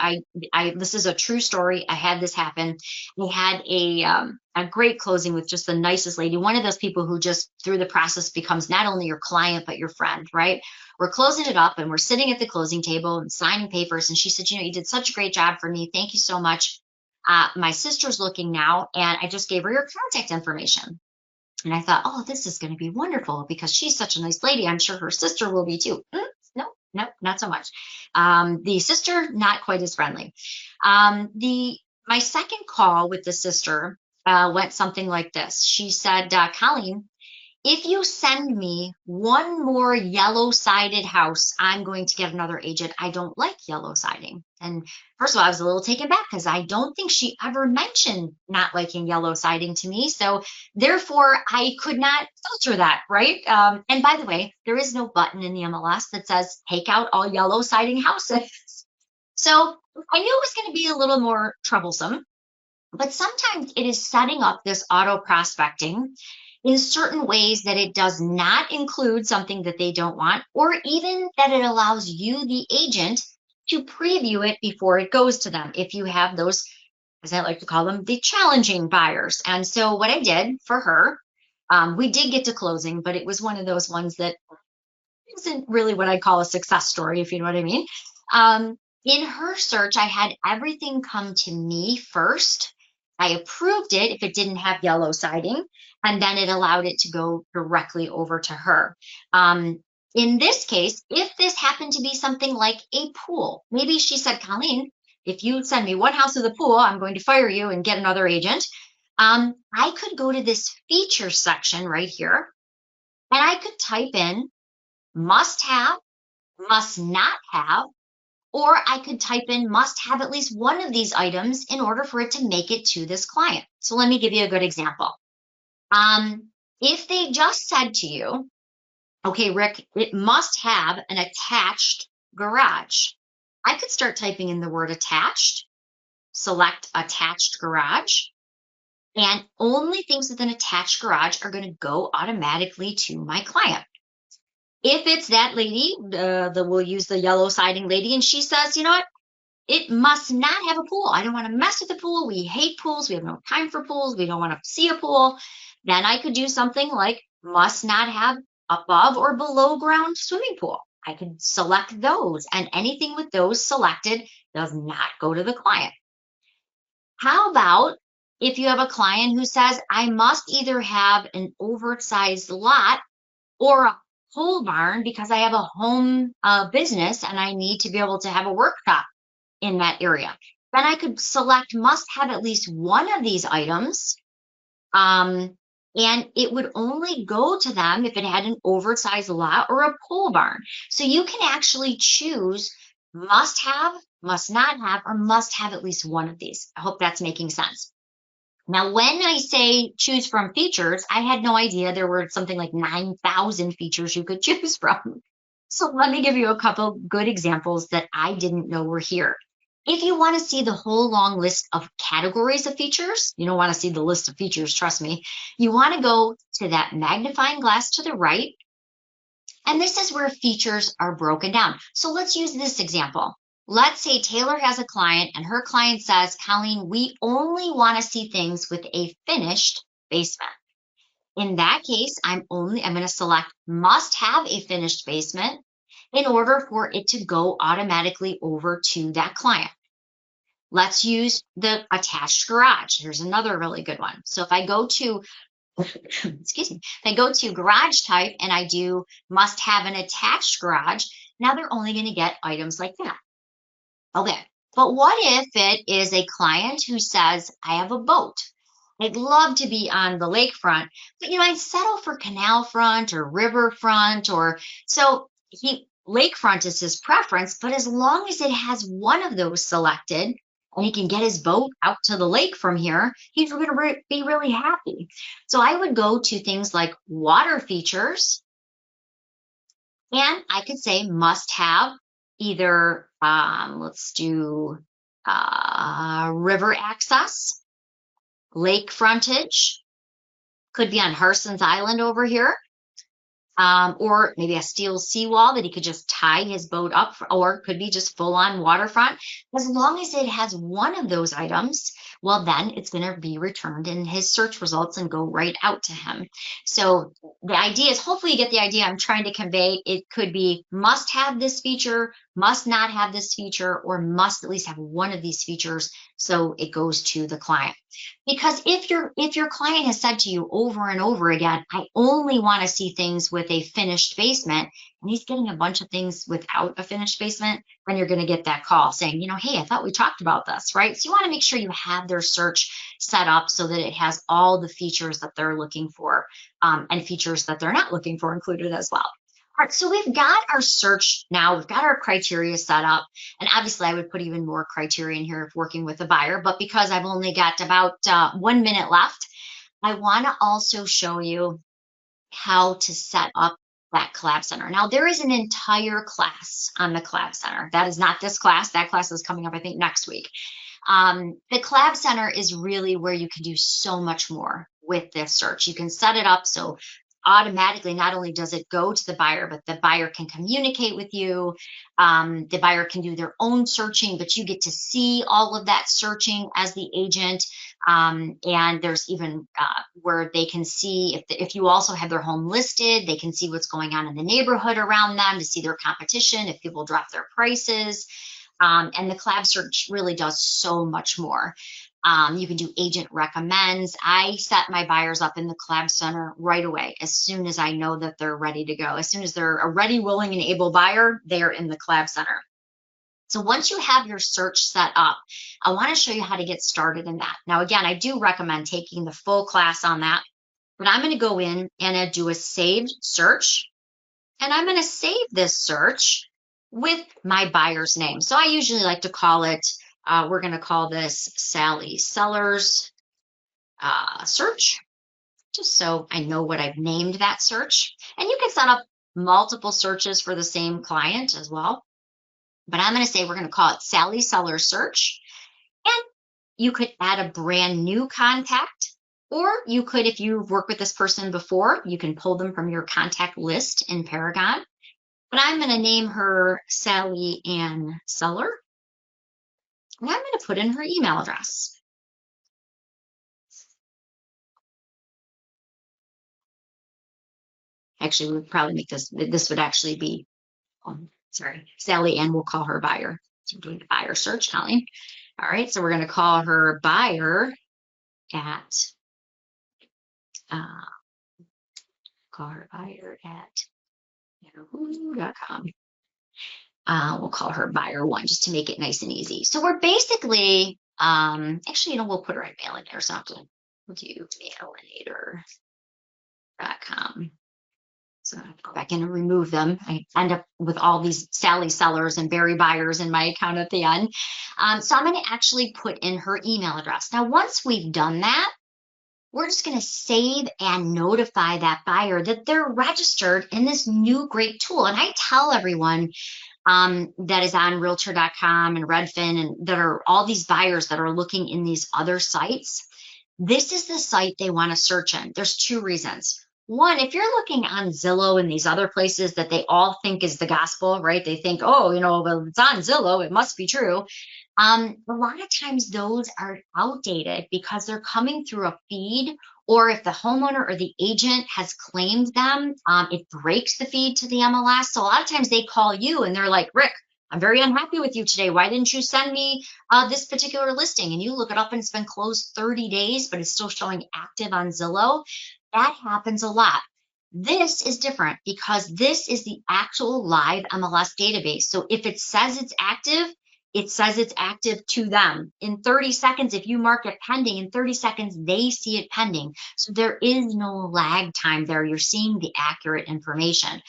this is a true story. I had this happen. We had a great closing with just the nicest lady. One of those people who just through the process becomes not only your client but your friend, right? We're closing it up and we're sitting at the closing table and signing papers. And she said, you did such a great job for me. Thank you so much. My sister's looking now, and I just gave her your contact information. And I thought, oh, this is going to be wonderful because she's such a nice lady. I'm sure her sister will be too. No, no, not so much. The sister, not quite as friendly. My second call with the sister went something like this. She said, Colleen, if you send me one more yellow sided house, I'm going to get another agent. I don't like yellow siding. And first of all, I was a little taken back because I don't think she ever mentioned not liking yellow siding to me. So therefore, I could not filter that, right? And by the way, there is no button in the MLS that says take out all yellow siding houses. So I knew it was going to be a little more troublesome. But sometimes it is setting up this auto prospecting in certain ways that it does not include something that they don't want, or even that it allows you, the agent, to preview it before it goes to them. If you have those, as I like to call them, the challenging buyers. And so what I did for her, we did get to closing, but it was one of those ones that isn't really what I call a success story, if you know what I mean. In her search, I had everything come to me first. I approved it if it didn't have yellow siding, and then it allowed it to go directly over to her. In this case, if this happened to be something like a pool, maybe she said, Colleen, if you send me one house with a pool, I'm going to fire you and get another agent. I could go to this feature section right here, and I could type in must have, must not have, or I could type in must have at least one of these items in order for it to make it to this client. So let me give you a good example. If they just said to you, okay, Rick, it must have an attached garage. I could start typing in the word attached, select attached garage, and only things with an attached garage are going to go automatically to my client. If it's that lady, we'll use the yellow siding lady, and she says, you know what? It must not have a pool. I don't want to mess with the pool. We hate pools. We have no time for pools. We don't want to see a pool. Then I could do something like must not have above or below ground swimming pool. I could select those, and anything with those selected does not go to the client. How about if you have a client who says, I must either have an oversized lot or a pole barn because I have a home business and I need to be able to have a workshop in that area. Then I could select must have at least one of these items. And it would only go to them if it had an oversized lot or a pole barn. So you can actually choose must have, must not have, or must have at least one of these. I hope that's making sense. Now, when I say choose from features, I had no idea there were something like 9,000 features you could choose from. So let me give you a couple good examples that I didn't know were here. If you want to see the whole long list of categories of features, you don't want to see the list of features, trust me. You want to go to that magnifying glass to the right. And this is where features are broken down. So let's use this example. Let's say Taylor has a client and her client says, Colleen, we only want to see things with a finished basement. In that case, I'm going to select must have a finished basement in order for it to go automatically over to that client. Let's use the attached garage. Here's another really good one. So if I go to, excuse me, if I go to garage type and I do must have an attached garage, now they're only going to get items like that. Okay, But what if it is a client who says, I have a boat. I'd love to be on the lakefront, but I'd settle for canal front or riverfront or so lakefront is his preference, but as long as it has one of those selected and he can get his boat out to the lake from here, he's going to be really happy. So I would go to things like water features, and I could say must have either, let's do river access, lake frontage, could be on Harson's Island over here, or maybe a steel seawall that he could just tie his boat up, or it could be just full on waterfront. As long as it has one of those items, well, then it's going to be returned in his search results and go right out to him. So the idea is, hopefully you get the idea I'm trying to convey. It could be must have this feature, must not have this feature, or must at least have one of these features, so it goes to the client. Because if your client has said to you over and over again, I only want to see things with a finished basement, and he's getting a bunch of things without a finished basement, then you're going to get that call saying, hey, I thought we talked about this, right? So you want to make sure you have their search set up so that it has all the features that they're looking for, and features that they're not looking for included as well. All right, so we've got our search now, we've got our criteria set up, and obviously I would put even more criteria in here if working with a buyer, but because I've only got about 1 minute left, I want to also show you how to set up that collab center. Now, there is an entire class on the collab center. That is not this class. That class is coming up, I think, next week. The collab center is really where you can do so much more with this search. You can set it up so automatically, not only does it go to the buyer, but the buyer can communicate with you. The buyer can do their own searching, but you get to see all of that searching as the agent. And there's even where they can see if you also have their home listed, they can see what's going on in the neighborhood around them, to see their competition, if people drop their prices. And the collab search really does so much more. You can do agent recommends. I set my buyers up in the collab center right away. As soon as I know that they're ready to go, as soon as they're a ready, willing, and able buyer, they're in the collab center. So once you have your search set up, I want to show you how to get started in that. Now, again, I do recommend taking the full class on that, but I'm going to go in and do a saved search, and I'm going to save this search with my buyer's name. So I usually like to call it, we're going to call this Sally Sellers search, just so I know what I've named that search. And you can set up multiple searches for the same client as well. But I'm going to say we're going to call it Sally Sellers search. And you could add a brand new contact, or you could, if you've worked with this person before, you can pull them from your contact list in Paragon. But I'm going to name her Sally Ann Seller. And I'm going to put in her email address. Actually, we would probably make this would actually be, sorry, Sally Ann, we'll call her buyer. So we're doing the buyer search, Colleen. All right, so we're going to call her buyer at, yahoo.com. We'll call her buyer one just to make it nice and easy. So we're basically, actually, we'll put her email in there. So we'll do mailinator.com. So I have to go back in and remove them. I end up with all these Sally Sellers and Barry buyers in my account at the end. So I'm going to actually put in her email address. Now, once we've done that, we're just going to save and notify that buyer that they're registered in this new great tool. And I tell everyone that is on Realtor.com and Redfin, and that are all these buyers that are looking in these other sites, this is the site they want to search in. There's two reasons. One, if you're looking on Zillow and these other places that they all think is the gospel, right? They think, oh, well, it's on Zillow, it must be true. A lot of times those are outdated because they're coming through a feed, or if the homeowner or the agent has claimed them, it breaks the feed to the MLS. So a lot of times they call you and they're like, Rick, I'm very unhappy with you today. Why didn't you send me this particular listing? And you look it up and it's been closed 30 days, but it's still showing active on Zillow. That happens a lot. This is different because this is the actual live MLS database. So if it says it's active, it says it's active to them. In 30 seconds, if you mark it pending, in 30 seconds, they see it pending. So there is no lag time there. You're seeing the accurate information.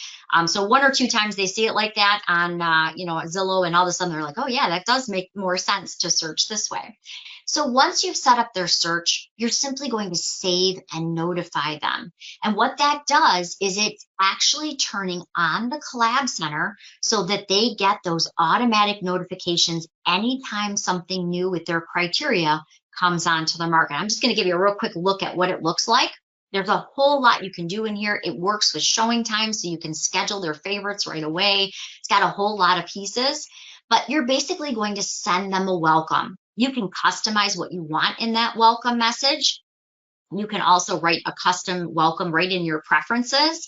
So one or two times they see it like that on, Zillow, and all of a sudden they're like, oh yeah, that does make more sense to search this way. So once you've set up their search, you're simply going to save and notify them. And what that does is it's actually turning on the Collab Center so that they get those automatic notifications anytime something new with their criteria comes onto the market. I'm just going to give you a real quick look at what it looks like. There's a whole lot you can do in here. It works with showing time, so you can schedule their favorites right away. It's got a whole lot of pieces, but you're basically going to send them a welcome. You can customize what you want in that welcome message. You can also write a custom welcome right in your preferences.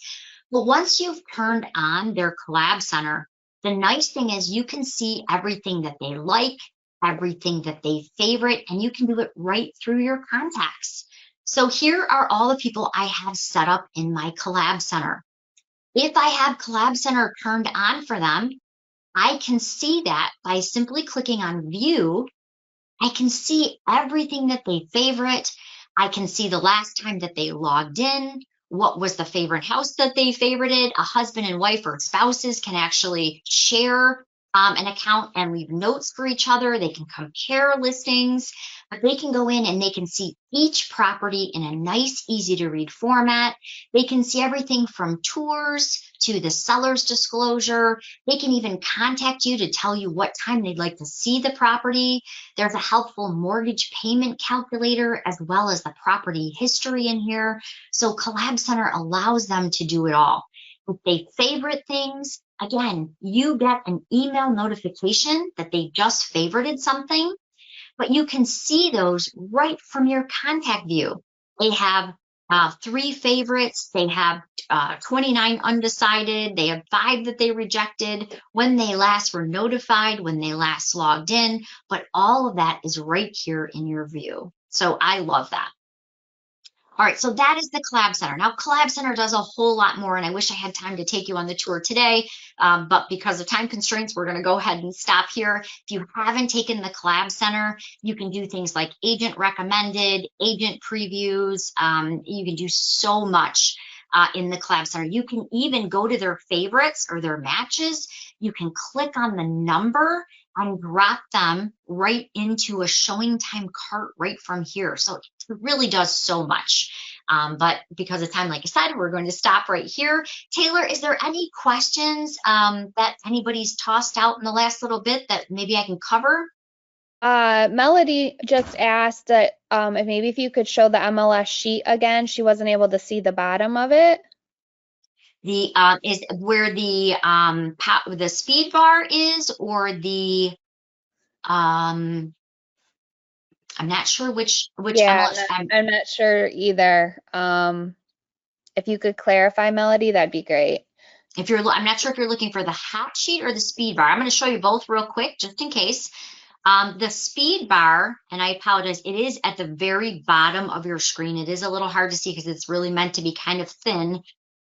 But once you've turned on their Collab Center, the nice thing is you can see everything that they like, everything that they favorite, and you can do it right through your contacts. So here are all the people I have set up in my Collab Center. If I have Collab Center turned on for them, I can see that by simply clicking on View. I can see everything that they favorite. I can see the last time that they logged in, what was the favorite house that they favorited. A husband and wife or spouses can actually share an account and leave notes for each other. They can compare listings, but they can go in and they can see each property in a nice, easy to read format. They can see everything from tours to the seller's disclosure. They can even contact you to tell you what time they'd like to see the property. There's a helpful mortgage payment calculator as well as the property history in here. So Collab Center allows them to do it all. If they favorite things, again, you get an email notification that they just favorited something, but you can see those right from your contact view. They have 3 favorites. They have 29 undecided. They have 5 that they rejected, when they last were notified, when they last logged in, but all of that is right here in your view. So I love that. All right, so that is the Collab Center. Now, Collab Center does a whole lot more, and I wish I had time to take you on the tour today, but because of time constraints, we're going to go ahead and stop here. If you haven't taken the Collab Center, you can do things like agent recommended, agent previews. You can do so much in the Collab Center. You can even go to their favorites or their matches. You can click on the number and drop them right into a ShowingTime cart right from here. So it really does so much. But because of time, like I said, we're going to stop right here. Taylor, is there any questions that anybody's tossed out in the last little bit that maybe I can cover? Melody just asked that maybe if you could show the MLS sheet again. She wasn't able to see the bottom of it. The is where the speed bar is, or the I'm not sure which Yeah, MLS. I'm not sure either. If you could clarify, Melody, that'd be great. I'm not sure if you're looking for the hot sheet or the speed bar. I'm going to show you both real quick, just in case. The speed bar, and I apologize, it is at the very bottom of your screen. It is a little hard to see because it's really meant to be kind of thin.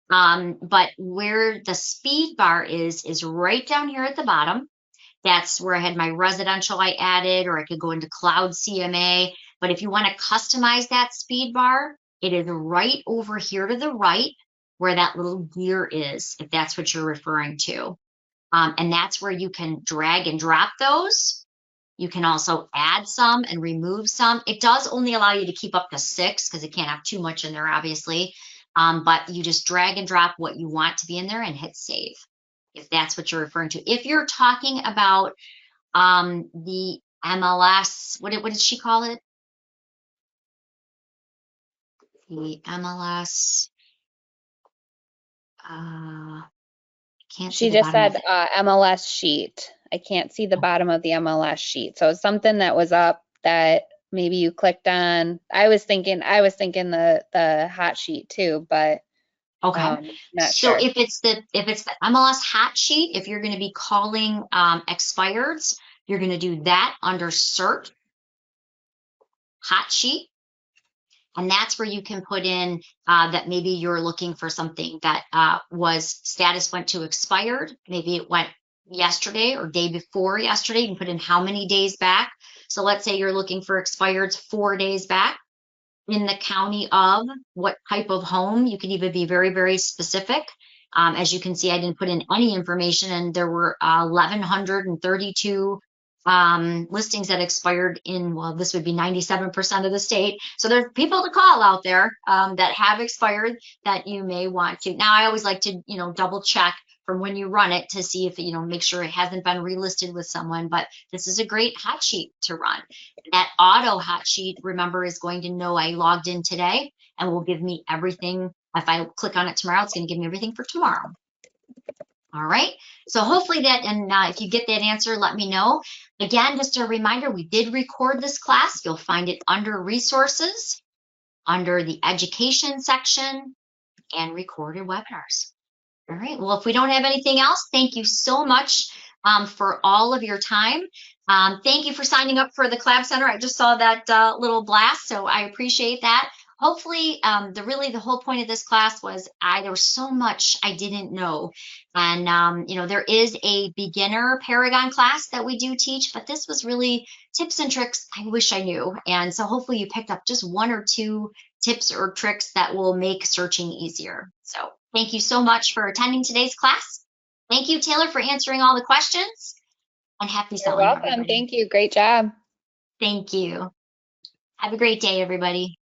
But where the speed bar is right down here at the bottom. That's where I had my residential I added, or I could go into Cloud CMA. But if you want to customize that speed bar, it is right over here to the right where that little gear is, if that's what you're referring to. And that's where you can drag and drop those. You can also add some and remove some. It does only allow you to keep up to 6 because it can't have too much in there, obviously. But you just drag and drop what you want to be in there and hit save, if that's what you're referring to. If you're talking about the MLS, what did she call it? The MLS, can't see She the just bottom of said it. MLS sheet. I can't see the bottom of the MLS sheet. So it's something that was up that maybe you clicked on. I was thinking the hot sheet too, but Okay. not So sure. if it's the MLS hot sheet, if you're going to be calling expireds, you're going to do that under search hot sheet. And that's where you can put in that maybe you're looking for something that was status went to expired. Maybe it went yesterday or day before yesterday. You can put in how many days back. So let's say you're looking for expireds 4 days back in the county of what type of home. You can even be very, very specific. As you can see, I didn't put in any information, and there were 1,132 listings that expired in, well, this would be 97% of the state. So there's people to call out there that have expired that you may want to. Now, I always like to, double check from when you run it to see if, make sure it hasn't been relisted with someone. But this is a great hot sheet to run. That auto hot sheet, remember, is going to know I logged in today and will give me everything. If I click on it tomorrow, it's going to give me everything for tomorrow. All right. So hopefully that, and if you get that answer, let me know. Again, just a reminder, we did record this class. You'll find it under resources, under the education section, and recorded webinars. All right. Well, if we don't have anything else, thank you so much for all of your time. Thank you for signing up for the Collab Center. I just saw that little blast, so I appreciate that. Hopefully, the whole point of this class was there was so much I didn't know. And, there is a beginner Paragon class that we do teach, but this was really tips and tricks I wish I knew. And so hopefully you picked up just one or two tips or tricks that will make searching easier. So thank you so much for attending today's class. Thank you, Taylor, for answering all the questions, and happy You're selling, welcome. everybody. Thank you. Great job. Thank you. Have a great day, everybody.